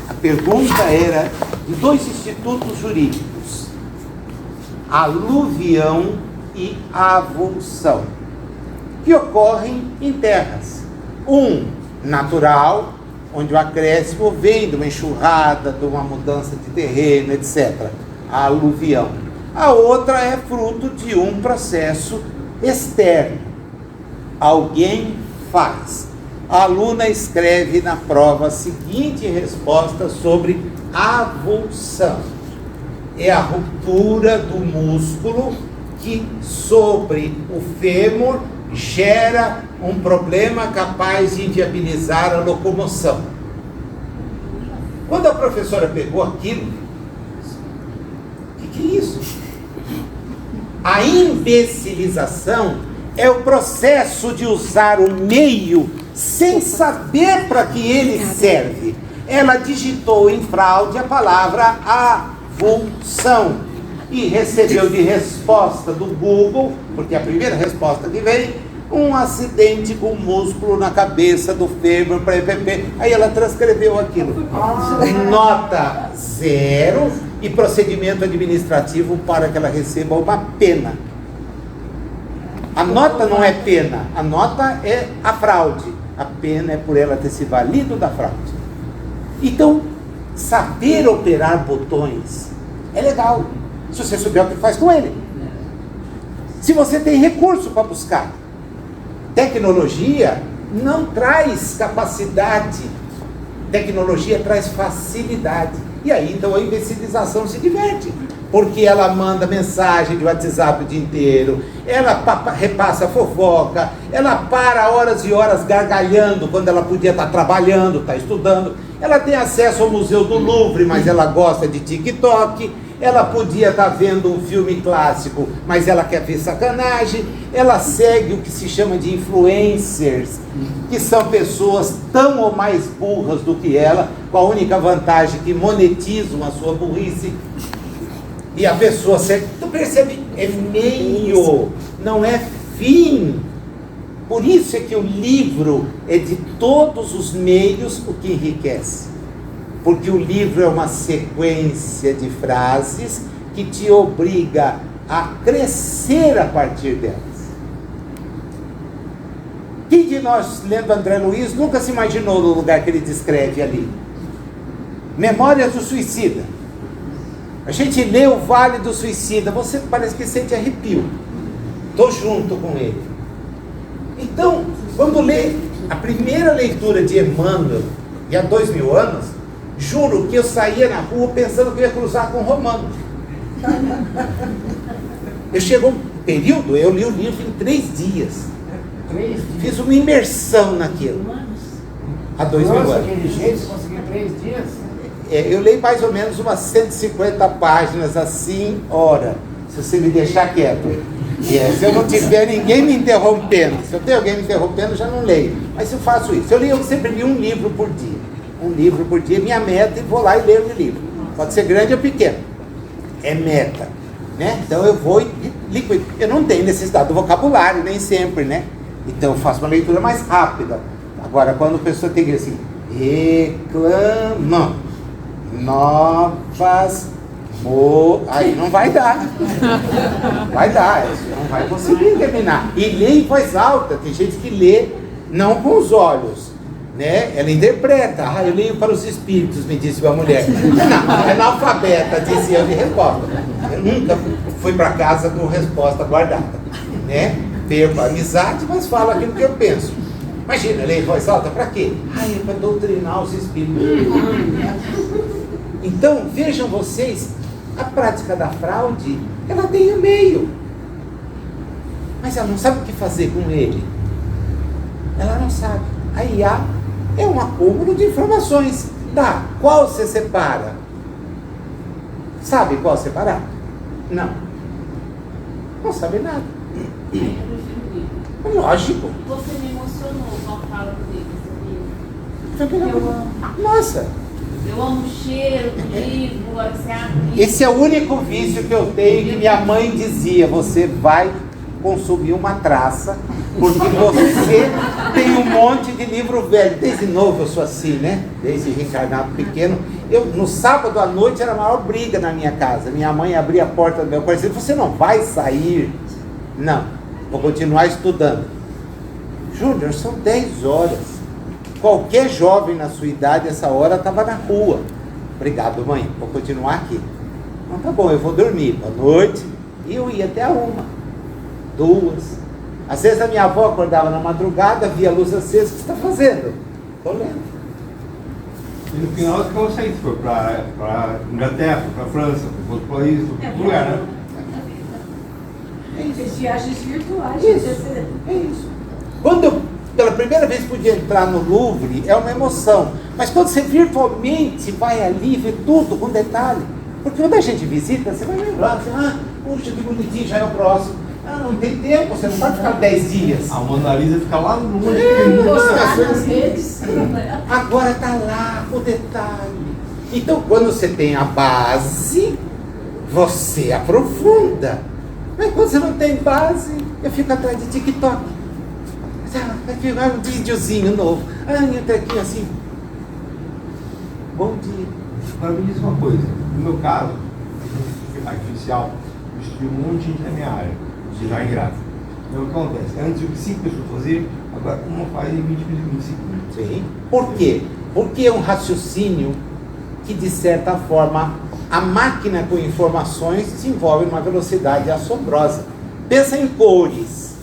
A pergunta era de 2 institutos jurídicos: aluvião e avulsão, que ocorrem em terras. Um natural, onde o acréscimo vem de uma enxurrada, de uma mudança de terreno, etc. A aluvião. A outra é fruto de um processo externo. Alguém faz. A aluna escreve na prova a seguinte resposta sobre avulsão: é a ruptura do músculo que sobre o fêmur gera um problema capaz de inviabilizar a locomoção. Quando a professora pegou aquilo, o que é isso? A imbecilização é o processo de usar o meio sem saber para que ele serve. Ela digitou em fraude a palavra avulsão e recebeu de resposta do Google, porque a primeira resposta que veio, um acidente com músculo na cabeça do fêmur para EPP. Aí ela transcreveu aquilo. Nota 0 e procedimento administrativo para que ela receba uma pena. A nota não é pena, a nota é a fraude. A pena é por ela ter se valido da fraude. Então, saber operar botões é legal, se você souber o que faz com ele. Se você tem recurso para buscar. Tecnologia não traz capacidade, tecnologia traz facilidade. E aí então a imbecilização se diverte, porque ela manda mensagem de WhatsApp o dia inteiro, ela repassa fofoca, ela para horas e horas gargalhando quando ela podia estar trabalhando, estar estudando. Ela tem acesso ao Museu do Louvre, mas ela gosta de TikTok. Ela podia estar vendo um filme clássico, mas ela quer ver sacanagem. Ela segue o que se chama de influencers, que são pessoas tão ou mais burras do que ela, com a única vantagem que monetizam a sua burrice. E a pessoa segue. Tu percebe? É meio, não é fim. Por isso é que o livro é de todos os meios o que enriquece. Porque o livro é uma sequência de frases que te obriga a crescer a partir delas. Quem de nós, lendo André Luiz, nunca se imaginou no lugar que ele descreve ali? Memórias do Suicida. A gente lê o Vale do Suicida, você parece que sente arrepio. Estou junto com ele. Então, quando lê a primeira leitura de Emmanuel, e há 2000 anos, juro que eu saía na rua pensando que eu ia cruzar com um romano. Eu chegou um período, eu li o livro em 3 dias. Fiz uma imersão naquilo. Há 2000 anos. Daquele jeito, você conseguiu 3 dias? Eu leio mais ou menos umas 150 páginas assim, hora, se você me deixar quieto. Se eu não tiver ninguém me interrompendo, se eu tenho alguém me interrompendo, eu já não leio. Mas eu faço isso. Eu sempre li um livro por dia. Um livro por dia, minha meta, e vou lá e leio o livro. Pode ser grande ou pequeno. é meta, né? Então eu vou e liquido. Eu não tenho necessidade do vocabulário, nem sempre, né? Então eu faço uma leitura mais rápida. Agora, quando a pessoa tem que assim, reclama, novas, aí não vai dar. Vai dar, não vai conseguir terminar. E lê em voz alta, tem gente que lê não com os olhos, né? Ela interpreta. Eu leio para os espíritos, me disse uma mulher. Não, é analfabeta, disse eu de resposta. Eu nunca fui para casa com resposta guardada, né? Perco a amizade, mas falo aquilo que eu penso. Imagina, ler em voz alta, para quê? É para doutrinar os espíritos. Então, vejam vocês, a prática da fraude, ela tem um meio. Mas ela não sabe o que fazer com ele. Ela não sabe. A IA é um acúmulo de informações. Tá, qual você separa? Sabe qual separar? Não. Não sabe nada. Lógico. Você me emocionou com a fala dele, sabia? Nossa. Eu amo o cheiro do livro, você abre. Esse é o único vício que eu tenho, que minha mãe dizia: você vai consumir uma traça, porque você tem um monte de livro velho. Desde novo eu sou assim, né? Desde reencarnado pequeno. No sábado à noite era a maior briga na minha casa. Minha mãe abria a porta do meu quarto e dizia: você não vai sair? Não, vou continuar estudando. Júnior, são 10 horas. Qualquer jovem na sua idade, essa hora, estava na rua. Obrigado, mãe, vou continuar aqui. Então tá bom, eu vou dormir. Boa noite. E eu ia até a 1, 2. Às vezes a minha avó acordava na madrugada, via a luz acesa. O que você está fazendo? Estou lendo. E no final que eu saí, foi para Inglaterra, para França, para outro país, para outro lugar, né? É isso. Viagens virtuais. É isso. Quando eu, pela primeira vez, pude entrar no Louvre, é uma emoção. Mas quando você virtualmente vai ali, vê tudo com detalhe. Porque quando a gente visita, você vai lembrar, você, puxa, que bonitinho, já é o próximo. Não tem tempo, você não pode ficar 10 dias. A Mona Lisa fica lá no longe. Nas redes. Agora está lá o detalhe. Então, quando você tem a base, você aprofunda. Mas quando você não tem base, eu fico atrás de TikTok. Aqui vai um videozinho novo. Entra aqui assim. Bom dia. Agora me diz uma coisa. No meu caso, a artificial, eu estudei um monte de gente na minha área, de design gráfico. Então o que acontece? Antes o que 5 pessoas faziam, agora uma faz em 20 minutos. Sim. Por quê? Porque é um raciocínio que, de certa forma, a máquina com informações desenvolve uma velocidade assombrosa. Pensa em cores.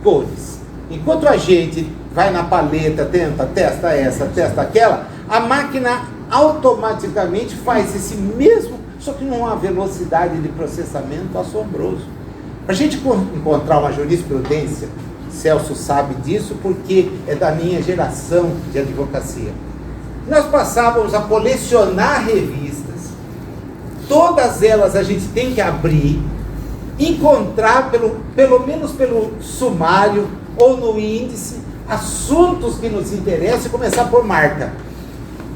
Cores. Enquanto a gente vai na paleta, testa essa, testa aquela, a máquina automaticamente faz esse mesmo, só que numa velocidade de processamento assombroso. Para a gente encontrar uma jurisprudência, Celso sabe disso porque é da minha geração de advocacia. Nós passávamos a colecionar revistas, todas elas a gente tem que abrir, encontrar pelo menos pelo sumário ou no índice, assuntos que nos interessam e começar por marca.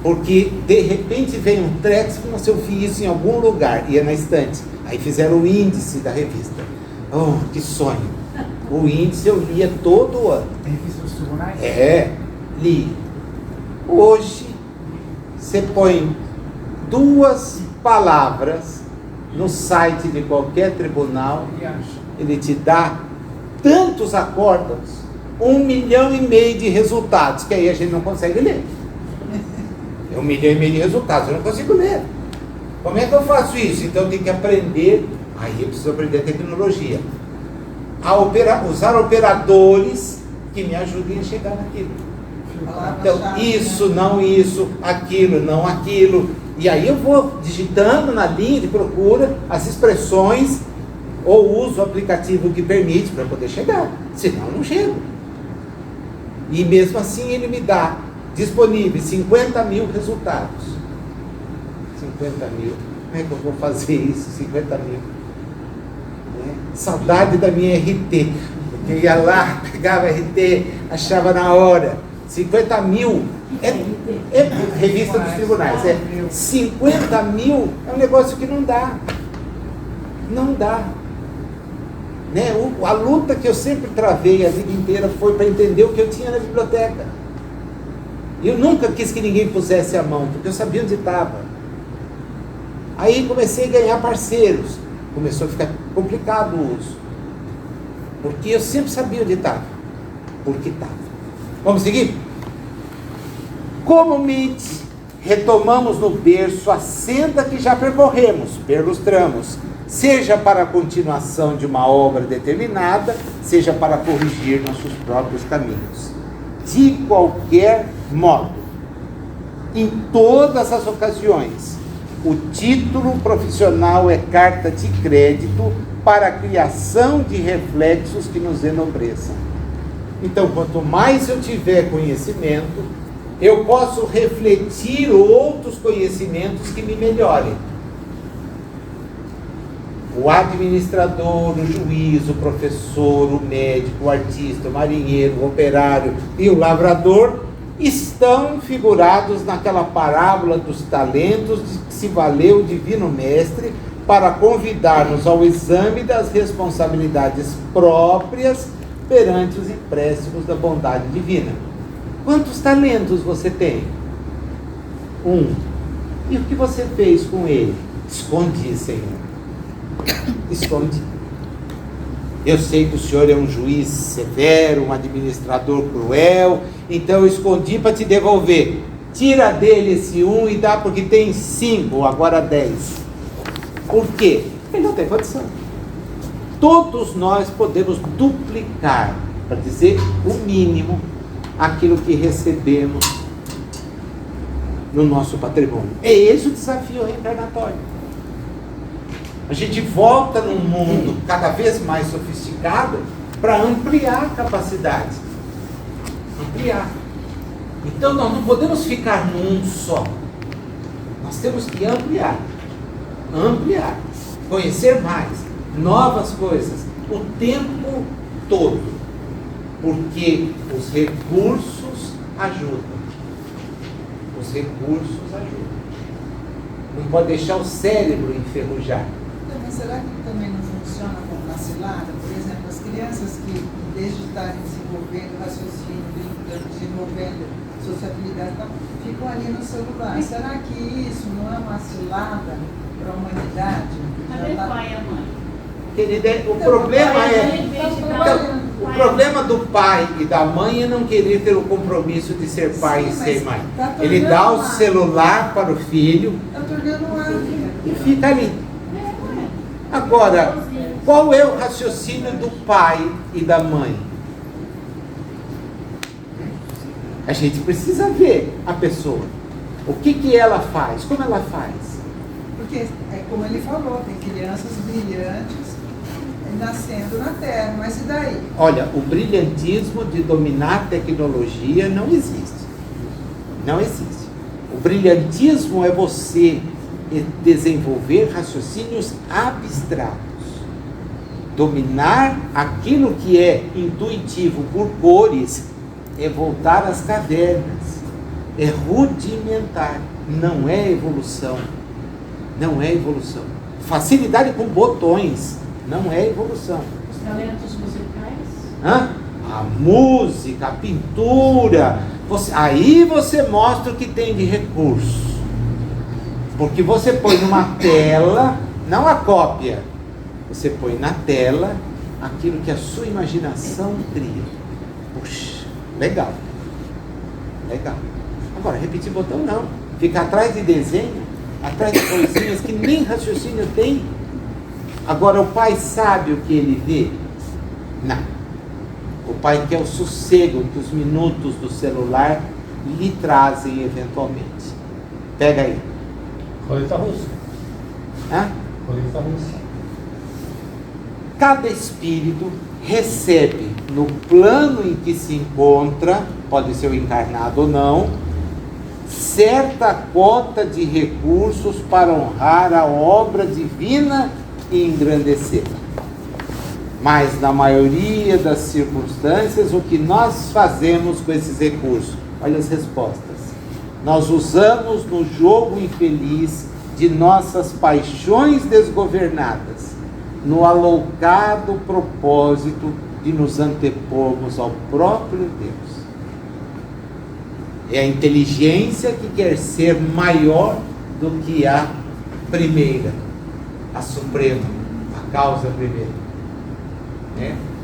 Porque de repente vem um treco, se eu vi isso em algum lugar, ia na estante, aí fizeram o índice da revista. Oh, que sonho! O índice eu lia todo ano. Revista dos tribunais? Li. Hoje, você põe 2 palavras no site de qualquer tribunal, ele te dá tantos acórdãos, 1,5 milhão de resultados, que aí a gente não consegue ler. É 1,5 milhão de resultados, eu não consigo ler. Como é que eu faço isso? Então eu tenho que aprender, aí eu preciso aprender a tecnologia, a usar operadores que me ajudem a chegar naquilo. Então, isso, não isso, aquilo, não aquilo. E aí eu vou digitando na linha de procura as expressões ou uso o aplicativo que permite para poder chegar. Senão eu não chego. E mesmo assim ele me dá disponíveis 50 mil resultados. 50 mil. Como é que eu vou fazer isso? 50 mil. Saudade da minha RT. Porque eu ia lá, pegava a RT, achava na hora. 50 mil é revista dos tribunais. 50 mil é um negócio que não dá. Não dá. Né? A luta que eu sempre travei a vida inteira foi para entender o que eu tinha na biblioteca. Eu nunca quis que ninguém pusesse a mão, porque eu sabia onde estava. Aí comecei a ganhar parceiros. Começou a ficar complicado o uso. Porque eu sempre sabia onde estava. Porque estava. Vamos seguir? Comumente, retomamos no berço a senda que já percorremos, perlustramos, seja para a continuação de uma obra determinada, seja para corrigir nossos próprios caminhos. De qualquer modo, em todas as ocasiões, o título profissional é carta de crédito para a criação de reflexos que nos enobreçam. Então, quanto mais eu tiver conhecimento, eu posso refletir outros conhecimentos que me melhorem. O administrador, o juiz, o professor, o médico, o artista, o marinheiro, o operário e o lavrador estão figurados naquela parábola dos talentos de que se valeu o Divino Mestre para convidar-nos ao exame das responsabilidades próprias perante os empréstimos da bondade divina. Quantos talentos você tem? 1. E o que você fez com ele? Escondi, Senhor. Esconde. Eu sei que o Senhor é um juiz severo, um administrador cruel, então eu escondi para te devolver. Tira dele esse 1 e dá porque tem 5, agora 10. Por quê? Ele não tem condição. Todos nós podemos duplicar, para dizer o mínimo, aquilo que recebemos no nosso patrimônio. É esse o desafio reencarnatório. A gente volta num mundo cada vez mais sofisticado para ampliar a capacidade. Ampliar. Então nós não podemos ficar num só. Nós temos que ampliar. Ampliar. Conhecer mais. Novas coisas. O tempo todo. Porque os recursos ajudam. Os recursos ajudam. Não pode deixar o cérebro enferrujar. Mas será que também não funciona como na cilada? Por exemplo, as crianças que, em vez de estarem desenvolvendo raciocínio, desenvolvendo sociabilidade, ficam ali no celular. Será que isso não é uma cilada para a humanidade? Cadê o pai e a mãe? Querida, o problema do pai e da mãe é não querer ter o compromisso de ser pai e ser mãe. Ele dá o celular para o filho e fica ali. Agora, qual é o raciocínio do pai e da mãe? A gente precisa ver a pessoa. O que ela faz? Como ela faz? Porque, é como ele falou, tem crianças brilhantes nascendo na Terra, mas e daí? Olha, o brilhantismo de dominar a tecnologia não existe. Não existe. O brilhantismo é você desenvolver raciocínios abstratos. Dominar aquilo que é intuitivo por cores é voltar às cavernas. É rudimentar. Não é evolução. Não é evolução. Facilidade com botões não é evolução. Os talentos musicais? A música, a pintura. Aí você mostra o que tem de recurso. Porque você põe numa tela, não a cópia, você põe na tela aquilo que a sua imaginação cria. Puxa, legal. Legal. Agora, repetir botão não. Fica atrás de desenho, atrás de coisinhas que nem raciocínio tem. Agora, o pai sabe o que ele vê? Não. O pai quer o sossego que os minutos do celular lhe trazem eventualmente. Pega aí. Roleta russa. Hã? Roleta russa. Cada espírito recebe no plano em que se encontra, pode ser o encarnado ou não, certa cota de recursos para honrar a obra divina e engrandecê-la. Mas na maioria das circunstâncias, o que nós fazemos com esses recursos? Olha as respostas. Nós usamos no jogo infeliz de nossas paixões desgovernadas, no aloucado propósito de nos antepormos ao próprio Deus. É a inteligência que quer ser maior do que a primeira, a suprema, a causa primeira.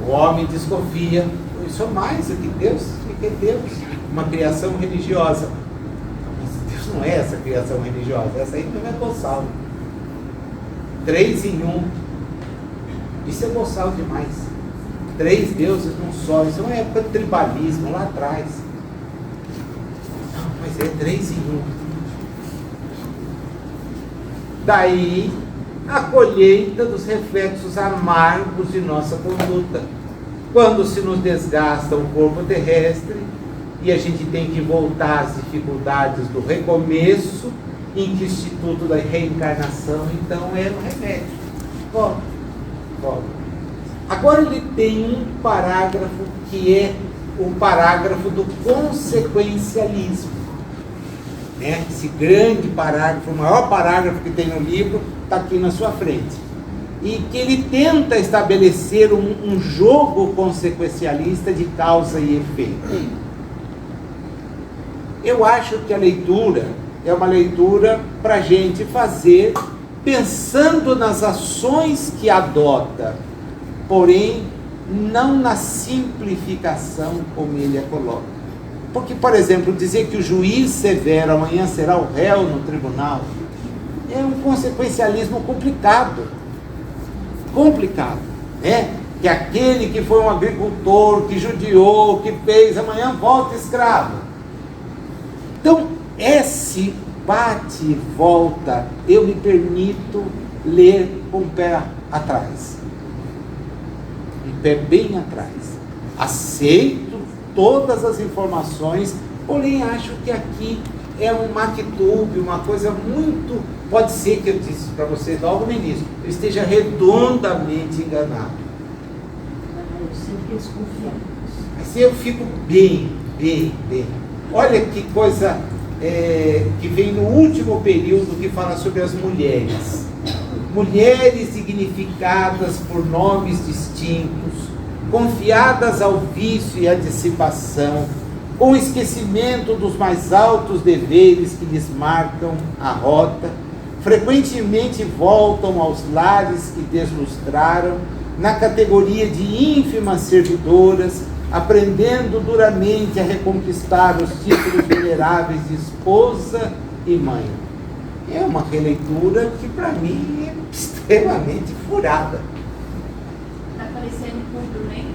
O homem desconfia, eu sou mais do que Deus, o que é Deus? Uma criação religiosa. Mas Deus não é essa criação religiosa, essa aí não é boçal. 3 em 1. Isso é boçal demais. 3 deuses num só. Isso é uma época de tribalismo lá atrás. Não, mas é 3 em 1. Daí a colheita dos reflexos amargos de nossa conduta. Quando se nos desgasta o corpo terrestre e a gente tem que voltar às dificuldades do recomeço, em que o Instituto da Reencarnação, então, é um remédio. Volta. Agora ele tem um parágrafo que é o parágrafo do consequencialismo. Esse grande parágrafo, o maior parágrafo que tem no livro, está aqui na sua frente. E que ele tenta estabelecer um jogo consequencialista de causa e efeito. Eu acho que a leitura é uma leitura para a gente fazer pensando nas ações que adota, porém não na simplificação como ele a coloca. Porque, por exemplo, dizer que o juiz severo amanhã será o réu no tribunal é um consequencialismo complicado, que aquele que foi um agricultor, que judiou, que fez, amanhã volta escravo. Então, esse bate e volta, eu me permito ler com o pé atrás. O pé bem atrás. Aceito todas as informações, porém acho que aqui é um maquitube, uma coisa muito... Pode ser que eu disse para vocês logo no início, eu esteja redondamente enganado. Eu sempre desconfiado. Assim eu fico bem. Olha que coisa que vem no último período que fala sobre as mulheres. Mulheres significadas por nomes distintos, confiadas ao vício e à dissipação, com esquecimento dos mais altos deveres que lhes marcam a rota, frequentemente voltam aos lares que deslustraram, na categoria de ínfimas servidoras, aprendendo duramente a reconquistar os títulos veneráveis de esposa e mãe. É uma releitura que, para mim, é extremamente furada. Está parecendo complementos,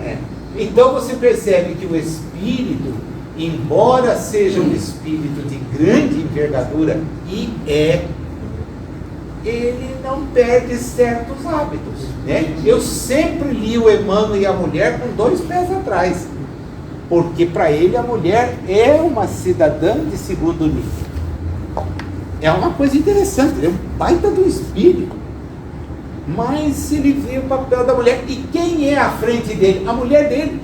né? Então você percebe que o espírito, embora seja um espírito de grande envergadura, ele não perde certos hábitos. Eu sempre li o Emmanuel e a mulher com 2 pés atrás, porque para ele a mulher é uma cidadã de segundo nível. É uma coisa interessante, ele é um baita do espírito, mas ele vê o papel da mulher. E quem é à frente dele? A mulher dele.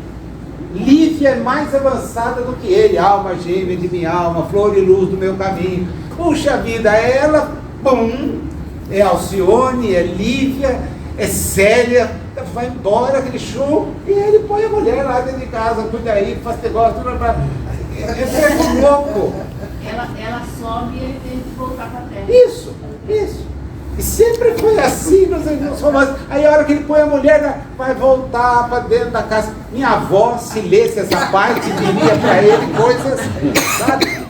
Lívia é mais avançada do que ele, alma gêmea de minha alma, flor e luz do meu caminho. Puxa vida, ela, é Alcione, é Lívia, é Célia, vai embora aquele show, e ele põe a mulher lá dentro de casa, cuida aí, faz negócio, é louco. Ela sobe e ele tem que voltar para a terra. Isso. E sempre foi assim nos romances. Aí a hora que ele põe a mulher, vai voltar para dentro da casa. Minha avó, se lesse essa parte, diria para ele coisas, sabe?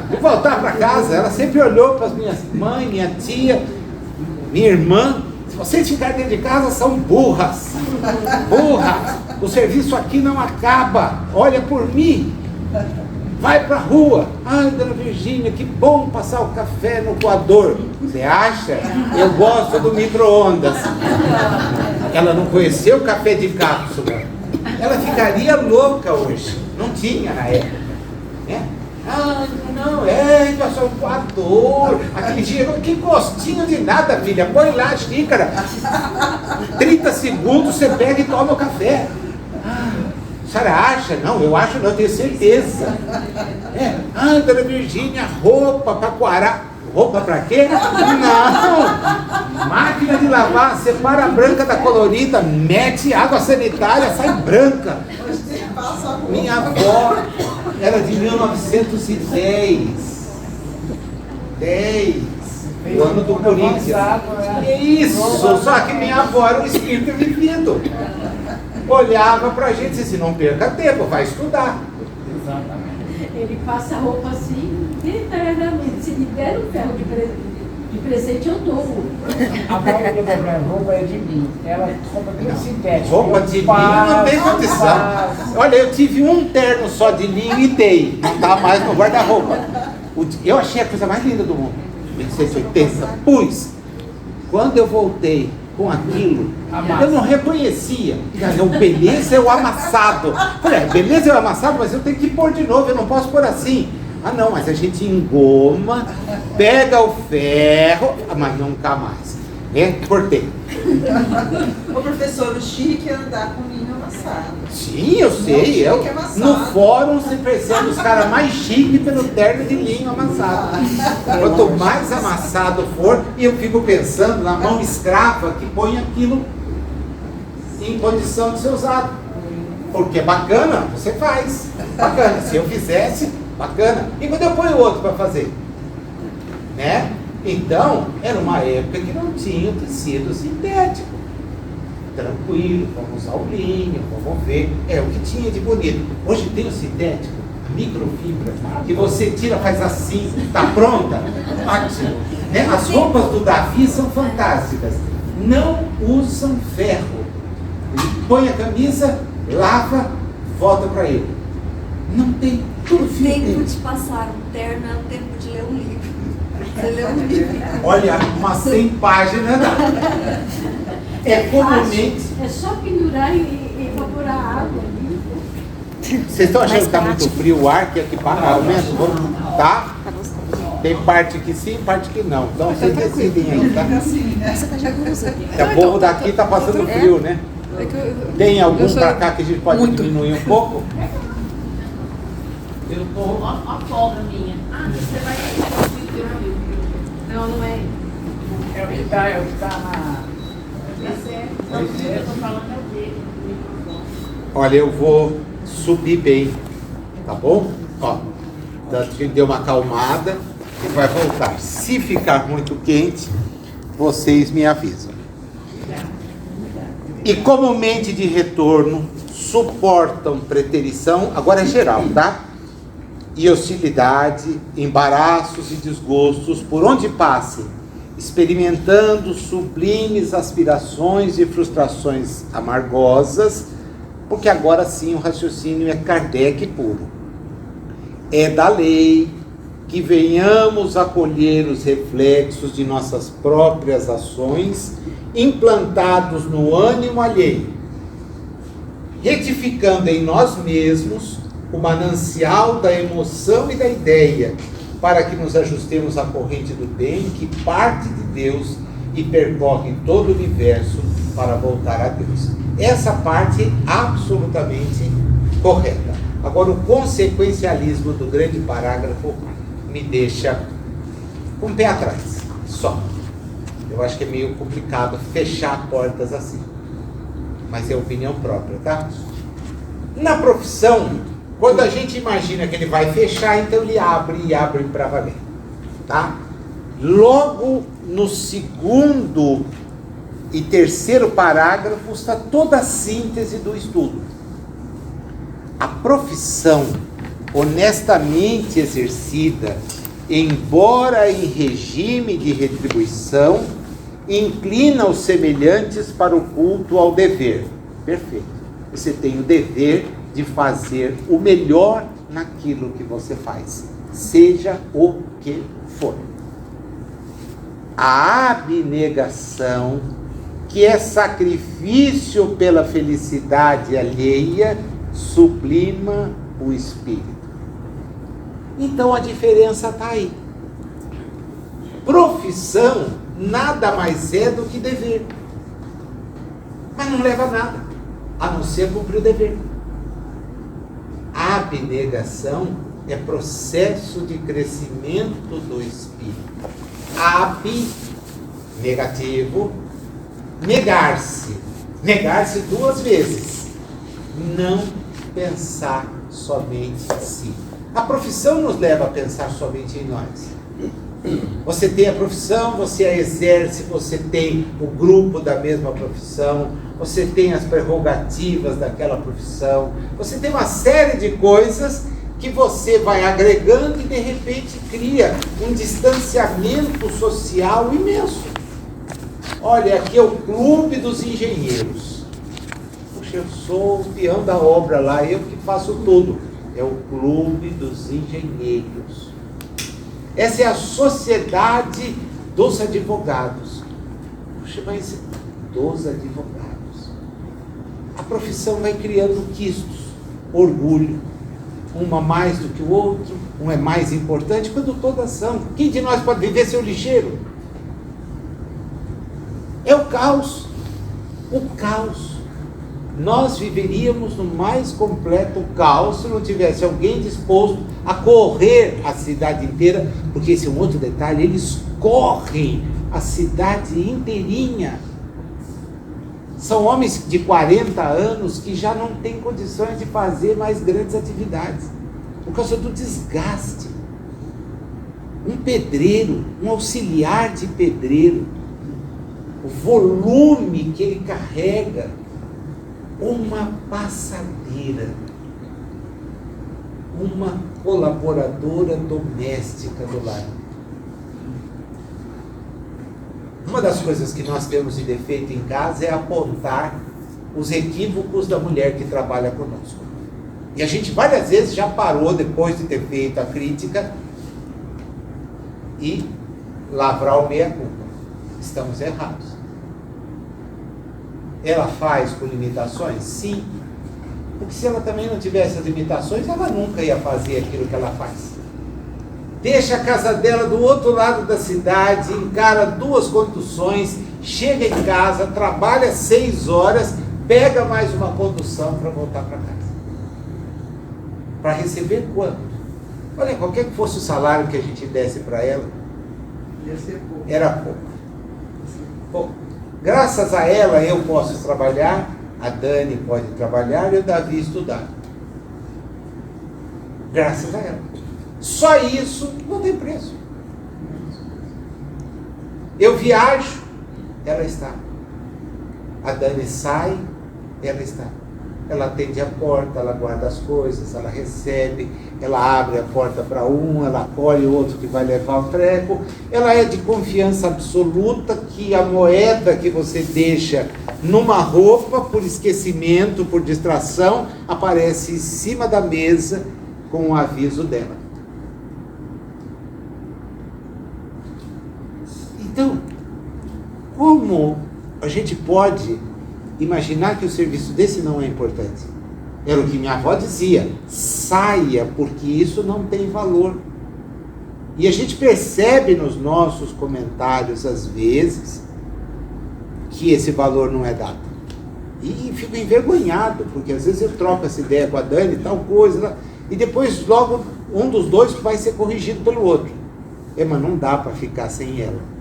Vou voltar para casa. Ela sempre olhou para as minhas mães, minha tia, minha irmã. Se vocês ficarem dentro de casa, são burras. O serviço aqui não acaba. Olha por mim. Vai pra rua. Ai, dona Virgínia, que bom passar o café no coador. Você acha? Eu gosto do micro-ondas. Ela não conheceu o café de cápsula. Ela ficaria louca hoje. Não tinha na época. Ah, não, já sou um coador. Aquele dia, que gostinho de nada, filha. Põe lá a xícara. 30 segundos, você pega e toma o café. A senhora acha? Não, eu acho não, eu tenho certeza. Dona Virgínia, roupa para coarar. Roupa pra quê? Não! Máquina de lavar, separa a branca da colorida, mete água sanitária, sai branca. Hoje passa a roupa. Minha avó era de 1910. O ano do Corinthians. Isso, só que minha avó era um espírito vivido. Olhava pra gente e disse assim, não perca tempo, vai estudar. Exatamente. Ele passa a roupa assim, eternamente. Se me der um ferro de presente, eu dou. A maioria das minhas roupas é de mim. Ela roupa tudo sintético. Roupa de linho não tem condição. Olha, eu tive um terno só de linho e dei. Não tá mais no guarda-roupa. Eu achei a coisa mais linda do mundo. 1980. Pus. Quando eu voltei com aquilo, eu não reconhecia. Não, beleza é o amassado. Falei, beleza é o amassado, mas eu tenho que pôr de novo, eu não posso pôr assim. Ah não, mas a gente engoma, pega o ferro, mas nunca mais. Cortei. O professor, o chique é andar com linho amassado. Sim, eu sei. Não, chique amassado. No fórum você percebe os caras mais chiques pelo terno de linho amassado. Quanto mais amassado for, e eu fico pensando na mão escrava que põe aquilo em condição de ser usado. Porque é bacana, você faz. Bacana. Se eu fizesse, bacana. E quando eu ponho outro para fazer? Né? Então, era uma época que não tinha o tecido sintético. Tranquilo, vamos usar o linho, vamos ver. É o que tinha de bonito. Hoje tem o sintético, a microfibra, que você tira, faz assim, tá pronta? Ótimo. Né? As roupas do Davi são fantásticas. Não usam ferro. Ele põe a camisa, lava, volta para ele. Não tem tudo O tempo fio. de passar um terno é o tempo de ler um livro. Você lê um livro. Olha, umas 100 páginas não. É comumente. É só pendurar e evaporar a água ali. Vocês estão achando que está muito frio o ar? Que aqui para aumenta? Tá? Tem parte que sim, parte que não. Então vocês decidem aí, tá? Assim, né? O povo daqui está passando frio, né? Tem algum para cá que a gente pode diminuir um pouco? Eu tô a folga minha. Ah, você vai assistir o teu amigo. Não, não é. É o que tá na... Esse é. Não, o que eu tô falando é o dele, o microfone. Olha, eu vou subir bem, tá bom? Ó, tanto que deu uma acalmada e vai voltar. Se ficar muito quente, vocês me avisam. E como mente de retorno suportam preterição, agora é geral, tá? E hostilidade, embaraços e desgostos por onde passem, experimentando sublimes aspirações e frustrações amargosas, porque agora sim o raciocínio é Kardec puro. É da lei que venhamos acolher os reflexos de nossas próprias ações implantados no ânimo alheio, retificando em nós mesmos o manancial da emoção e da ideia, para que nos ajustemos à corrente do bem que parte de Deus e percorre todo o universo para voltar a Deus. Essa parte é absolutamente correta. Agora, o consequencialismo do grande parágrafo me deixa com o pé atrás, só. Eu acho que é meio complicado fechar portas assim. Mas é opinião própria, tá? Na profissão, quando a gente imagina que ele vai fechar, então ele abre e abre para valer, tá? Logo no segundo e terceiro parágrafo está toda a síntese do estudo. A profissão honestamente exercida, embora em regime de retribuição, inclina os semelhantes para o culto ao dever. Perfeito. Você tem o dever de fazer o melhor naquilo que você faz, seja o que for. A abnegação, que é sacrifício pela felicidade alheia, sublima o espírito. Então a diferença está aí. Profissão nada mais é do que dever, mas não leva a nada, a não ser cumprir o dever. A abnegação é processo de crescimento do espírito. negativo, negar-se. Negar-se 2 vezes. Não pensar somente em si. A profissão nos leva a pensar somente em nós. Você tem a profissão, você a exerce, você tem o grupo da mesma profissão, você tem as prerrogativas daquela profissão, você tem uma série de coisas que você vai agregando e de repente cria um distanciamento social imenso. Olha, aqui é o clube dos engenheiros. Puxa, eu sou o peão da obra lá, eu que faço tudo. É o clube dos engenheiros. Essa é a sociedade dos advogados. Puxa, mas dos advogados. A profissão vai criando quistos, orgulho. Uma mais do que o outro, um é mais importante, quando todas são. Quem de nós pode viver sem o lixeiro? É o caos. O caos. Nós viveríamos no mais completo caos se não tivesse alguém disposto a correr a cidade inteira, porque esse é um outro detalhe, eles correm a cidade inteirinha. São homens de 40 anos que já não têm condições de fazer mais grandes atividades, por causa do desgaste. Um pedreiro, um auxiliar de pedreiro, o volume que ele carrega, uma passadeira, uma colaboradora doméstica do lar. Uma das coisas que nós temos de defeito em casa é apontar os equívocos da mulher que trabalha conosco. E a gente várias vezes já parou, depois de ter feito a crítica, e lavrar o meia-culpa. Estamos errados. Ela faz com limitações? Sim. Porque se ela também não tivesse as limitações, ela nunca ia fazer aquilo que ela faz. Deixa a casa dela do outro lado da cidade, encara 2 conduções, chega em casa, trabalha 6 horas, pega mais uma condução para voltar para casa. Para receber quanto? Olha, qualquer que fosse o salário que a gente desse para ela, Ia ser pouco. era pouco. Bom, graças a ela eu posso trabalhar, a Dani pode trabalhar e o Davi estudar. Graças a ela. Só isso não tem preço. Eu viajo, ela está. A Dani sai, ela está. Ela atende a porta, ela guarda as coisas, ela recebe, ela abre a porta para um, ela acolhe o outro que vai levar o treco. Ela é de confiança absoluta que a moeda que você deixa numa roupa, por esquecimento, por distração, aparece em cima da mesa com o aviso dela. Então, como a gente pode imaginar que o serviço desse não é importante? Era o que minha avó dizia: saia, porque isso não tem valor. E a gente percebe nos nossos comentários, às vezes, que esse valor não é dado. E fico envergonhado, porque às vezes eu troco essa ideia com a Dani, tal coisa, e depois logo um dos dois vai ser corrigido pelo outro. Mas não dá para ficar sem ela.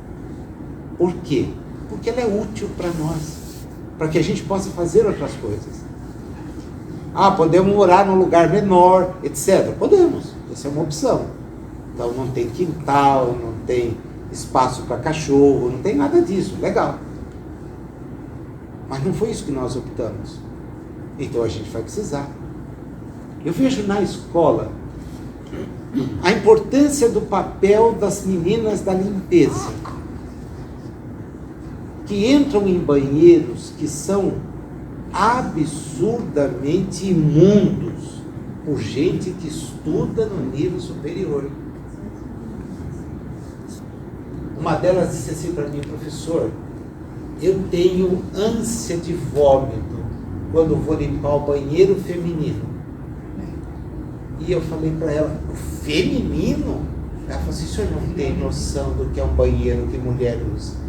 Por quê? Porque ela é útil para nós, para que a gente possa fazer outras coisas. Podemos morar num lugar menor, etc. Podemos, essa é uma opção. Então não tem quintal, não tem espaço para cachorro, não tem nada disso, legal. Mas não foi isso que nós optamos. Então a gente vai precisar. Eu vejo na escola a importância do papel das meninas da limpeza, que entram em banheiros que são absurdamente imundos por gente que estuda no nível superior. Uma delas disse assim para mim: professor, eu tenho ânsia de vômito quando vou limpar o banheiro feminino. E eu falei para ela: o feminino? Ela falou assim: o senhor não tem noção do que é um banheiro que mulher usa.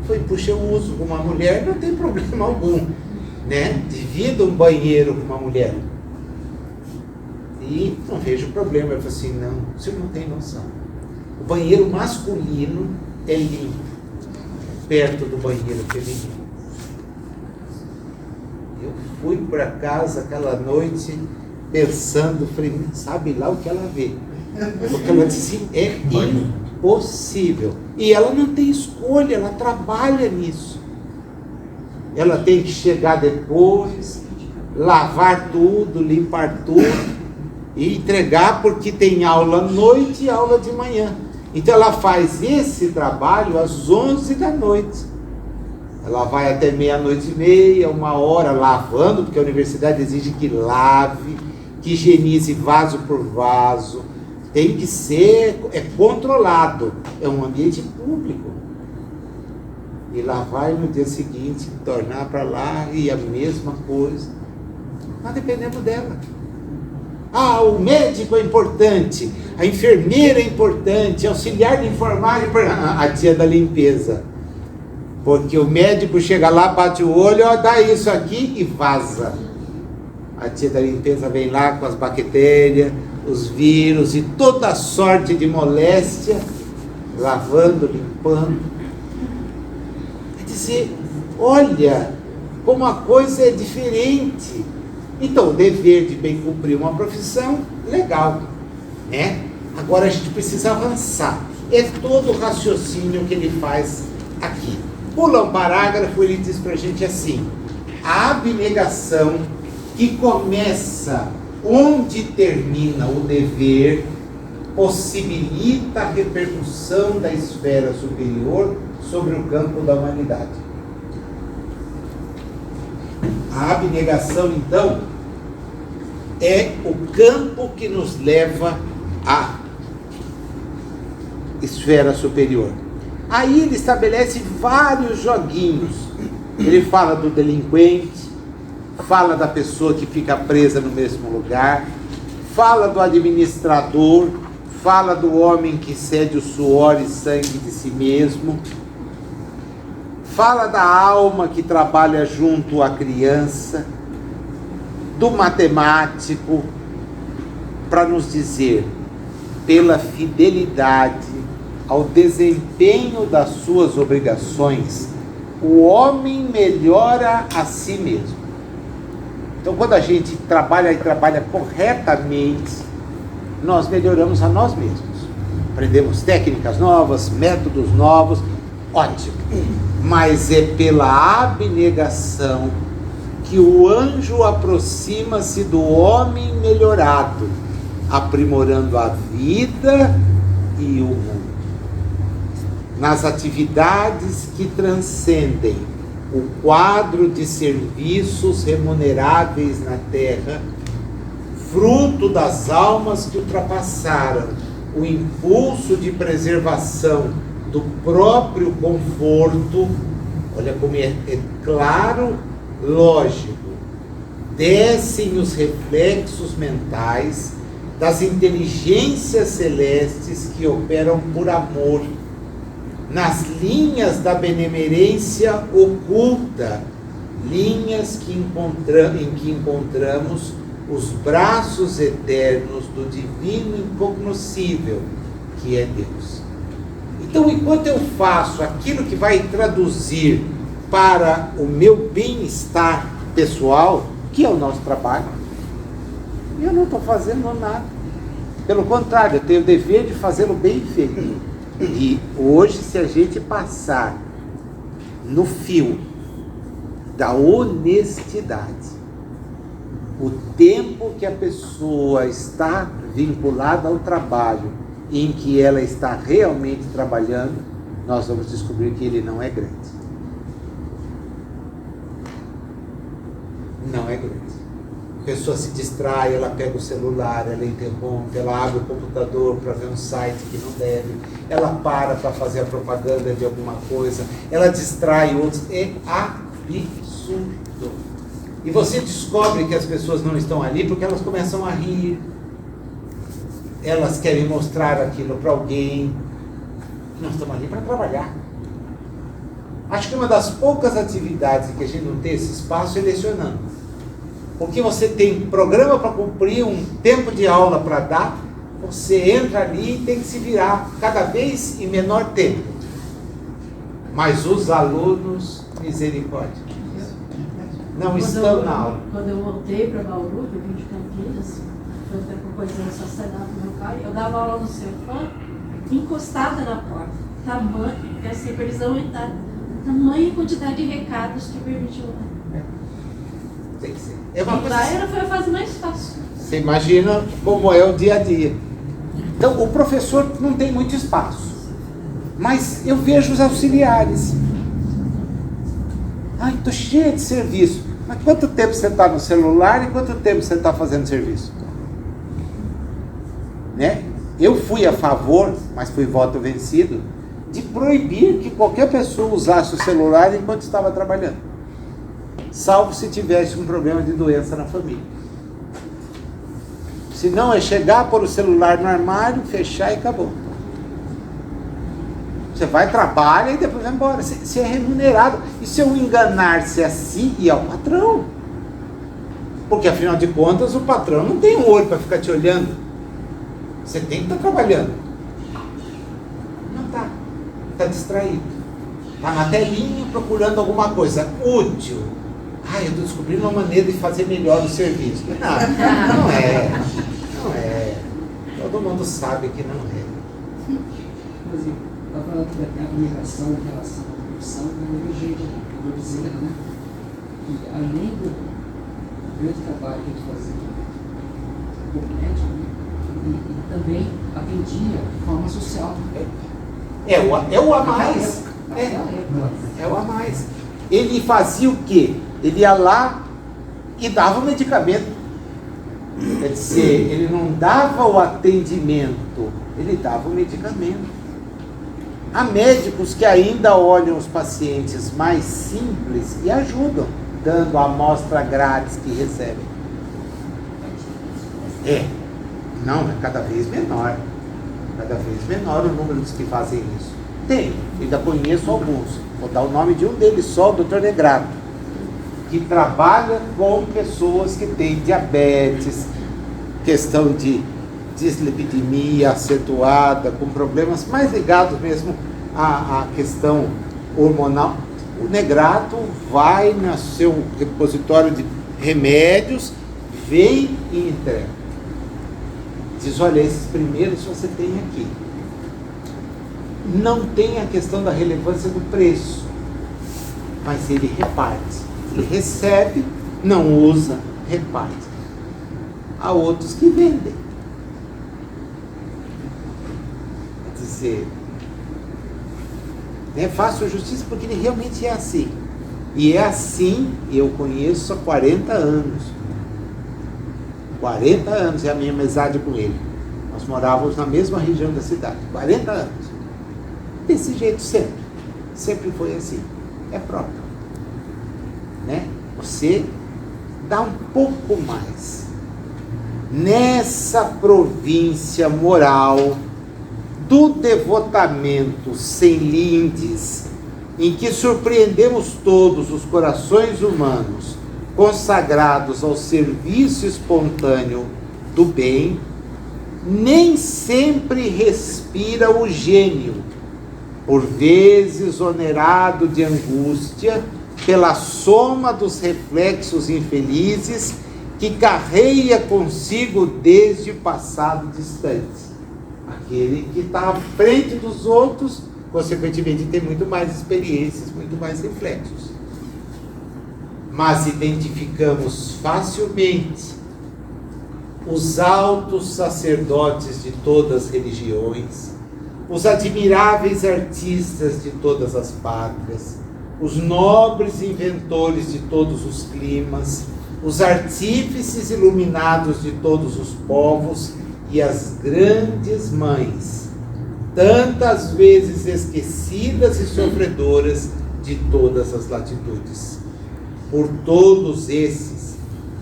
Foi, puxa, eu uso com uma mulher, não tem problema algum, né? Divido um banheiro com uma mulher. E não vejo problema. Eu falei assim: não, o senhor não tem noção. O banheiro masculino é limpo, perto do banheiro feminino. Eu fui para casa aquela noite pensando, falei, sabe lá o que ela vê? Porque ela disse, é impossível. E ela não tem escolha, ela trabalha nisso. Ela tem que chegar depois, lavar tudo, limpar tudo e entregar, porque tem aula à noite e aula de manhã. Então ela faz esse trabalho às 11 da noite. Ela vai até 00:30, 1h, lavando, porque a universidade exige que lave, que higienize vaso por vaso. Tem que ser, é controlado, é um ambiente público. E lá vai no dia seguinte, tornar para lá e a mesma coisa. Mas dependendo dela. Ah, o médico é importante, a enfermeira é importante, auxiliar de enfermagem, a tia da limpeza. Porque o médico chega lá, bate o olho, ó, dá isso aqui e vaza. A tia da limpeza vem lá com as bactérias, os vírus e toda sorte de moléstia, lavando, limpando. Quer dizer, olha como a coisa é diferente. Então, o dever de bem cumprir uma profissão, legal, né? Agora a gente precisa avançar. É todo o raciocínio que ele faz aqui. Pula um parágrafo, ele diz para a gente assim: a abnegação que começa onde termina o dever possibilita a repercussão da esfera superior sobre o campo da humanidade. A abnegação, então, é o campo que nos leva à esfera superior. Aí ele estabelece vários joguinhos. Ele fala do delinquente, fala da pessoa que fica presa no mesmo lugar, fala do administrador, fala do homem que cede o suor e sangue de si mesmo, fala da alma que trabalha junto à criança, do matemático, para nos dizer, pela fidelidade ao desempenho das suas obrigações, o homem melhora a si mesmo. Então, quando a gente trabalha e trabalha corretamente, nós melhoramos a nós mesmos. Aprendemos técnicas novas, métodos novos, ótimo. Mas é pela abnegação que o anjo aproxima-se do homem melhorado, aprimorando a vida e o mundo. Nas atividades que transcendem o quadro de serviços remuneráveis na terra, fruto das almas que ultrapassaram o impulso de preservação do próprio conforto, olha como é claro, lógico, descem os reflexos mentais das inteligências celestes que operam por amor, nas linhas da benemerência oculta, linhas em que encontramos os braços eternos do divino incognoscível, que é Deus. Então, enquanto eu faço aquilo que vai traduzir para o meu bem-estar pessoal, que é o nosso trabalho, eu não estou fazendo nada. Pelo contrário, eu tenho o dever de fazê-lo bem feito. E hoje, se a gente passar no fio da honestidade, o tempo que a pessoa está vinculada ao trabalho, em que ela está realmente trabalhando, nós vamos descobrir que ele não é grande. Não é grande. A pessoa se distrai, ela pega o celular, ela interrompe, ela abre o computador para ver um site que não deve, ela para fazer a propaganda de alguma coisa, ela distrai outros. É absurdo. E você descobre que as pessoas não estão ali porque elas começam a rir, elas querem mostrar aquilo para alguém. Nós estamos ali para trabalhar. Acho que uma das poucas atividades que a gente não tem esse espaço é lecionando. Porque você tem programa para cumprir, um tempo de aula para dar, Você entra ali e tem que se virar cada vez em menor tempo. Mas os alunos, misericórdia, não estão na aula. Quando eu voltei para Bauru, eu vim de Campinas, foi até por coisa do assassinato do meu pai, eu dava aula no Cefam, encostada na porta. Tamanho, porque assim, para eles aumentarem, tamanha quantidade de recados que permitiu. Tem que ser. É uma E coisa lá assim. foi a fase mais fácil. Você imagina como é o dia a dia. Então, o professor não tem muito espaço. Mas eu vejo os auxiliares. Ai, estou cheio de serviço. Mas quanto tempo você está no celular e quanto tempo você está fazendo serviço? Né? Eu fui a favor, mas fui voto vencido, de proibir que qualquer pessoa usasse o celular enquanto estava trabalhando. Salvo se tivesse um problema de doença na família. Se não, é chegar, pôr o celular no armário, fechar e acabou. Você vai, trabalha e depois vai embora. Você é remunerado. E se eu enganar-se a si e ao patrão? Porque, afinal de contas, o patrão não tem um olho para ficar te olhando. Você tem que estar trabalhando. Não está. Está distraído. Está na telinha procurando alguma coisa útil. Ah, eu estou descobrindo uma maneira de fazer melhor o serviço. Não, não é. Não é. Todo mundo sabe que não é. Inclusive, está falando da comunicação em relação à produção, eu vejo eu vou dizer, né? Que além do grande trabalho que ele fazia como médico, né? E também atendia de forma social. É o a mais. É o a mais. Ele fazia o quê? Ele ia lá e dava o medicamento. Quer dizer, ele não dava o atendimento, ele dava o medicamento. Há médicos que ainda olham os pacientes mais simples e ajudam, dando a amostra grátis que recebem. Não, é cada vez menor. Cada vez menor o número dos que fazem isso. Tem, ainda conheço alguns. Vou dar o nome de um deles só, o Dr. Negrato, que trabalha com pessoas que têm diabetes, questão de dislipidemia acentuada, com problemas mais ligados mesmo à questão hormonal. O Negrato vai no seu repositório de remédios, vem e entrega. Diz, olha, esses primeiros você tem aqui. Não tem a questão da relevância do preço, mas ele reparte. Ele recebe, não usa, reparte. Há outros que vendem. Quer dizer, é fácil justiça porque ele realmente é assim. E é assim, eu conheço há 40 anos. 40 anos é a minha amizade com ele. Nós morávamos na mesma região da cidade. 40 anos. Desse jeito sempre. Sempre foi assim. É próprio. Né? Você dá um pouco mais. Nessa província moral do devotamento sem lindes, em que surpreendemos todos os corações humanos consagrados ao serviço espontâneo do bem, nem sempre respira o gênio, por vezes onerado de angústia pela soma dos reflexos infelizes que carreia consigo desde o passado distante. Aquele que está à frente dos outros, consequentemente, tem muito mais experiências, muito mais reflexos. Mas identificamos facilmente os altos sacerdotes de todas as religiões, os admiráveis artistas de todas as pátrias, os nobres inventores de todos os climas, os artífices iluminados de todos os povos e as grandes mães, tantas vezes esquecidas e sofredoras de todas as latitudes. Por todos esses,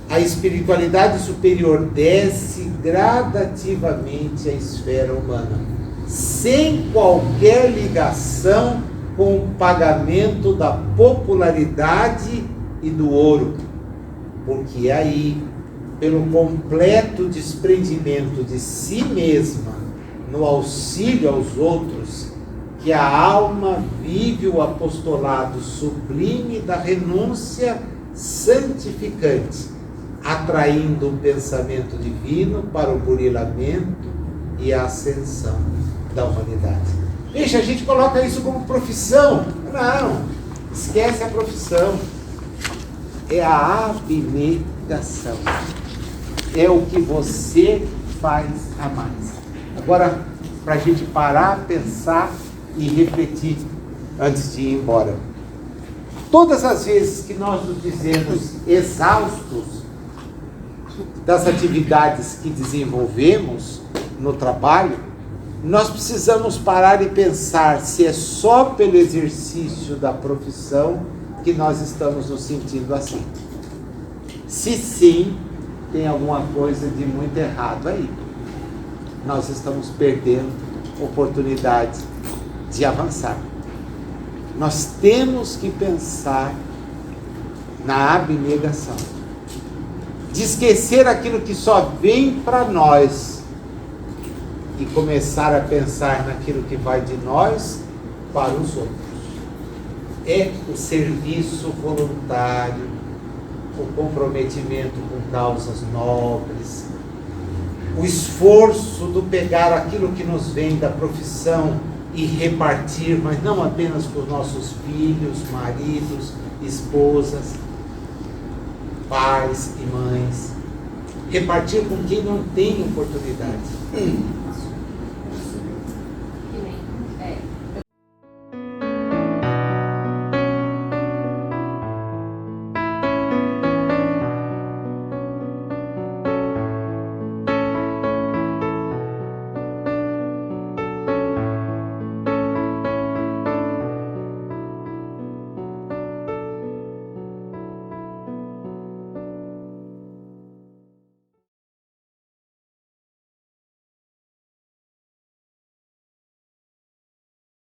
a espiritualidade superior desce gradativamente à esfera humana, sem qualquer ligação com o pagamento da popularidade e do ouro, porque aí pelo completo desprendimento de si mesma no auxílio aos outros, que a alma vive o apostolado sublime da renúncia santificante, atraindo o pensamento divino para o burilamento e a ascensão da humanidade. Veja, a gente coloca isso como profissão. Não, esquece a profissão. É a abnegação. É o que você faz a mais. Agora, para a gente parar, pensar e refletir antes de ir embora. Todas as vezes que nós nos dizemos exaustos das atividades que desenvolvemos no trabalho, nós precisamos parar e pensar se é só pelo exercício da profissão que nós estamos nos sentindo assim. Se sim, tem alguma coisa de muito errado aí. Nós estamos perdendo oportunidade de avançar. Nós temos que pensar na abnegação, de esquecer aquilo que só vem para nós e começar a pensar naquilo que vai de nós para os outros. É o serviço voluntário, o comprometimento com causas nobres, o esforço do pegar aquilo que nos vem da profissão e repartir, mas não apenas com os nossos filhos, maridos, esposas, pais e mães, repartir com quem não tem oportunidade.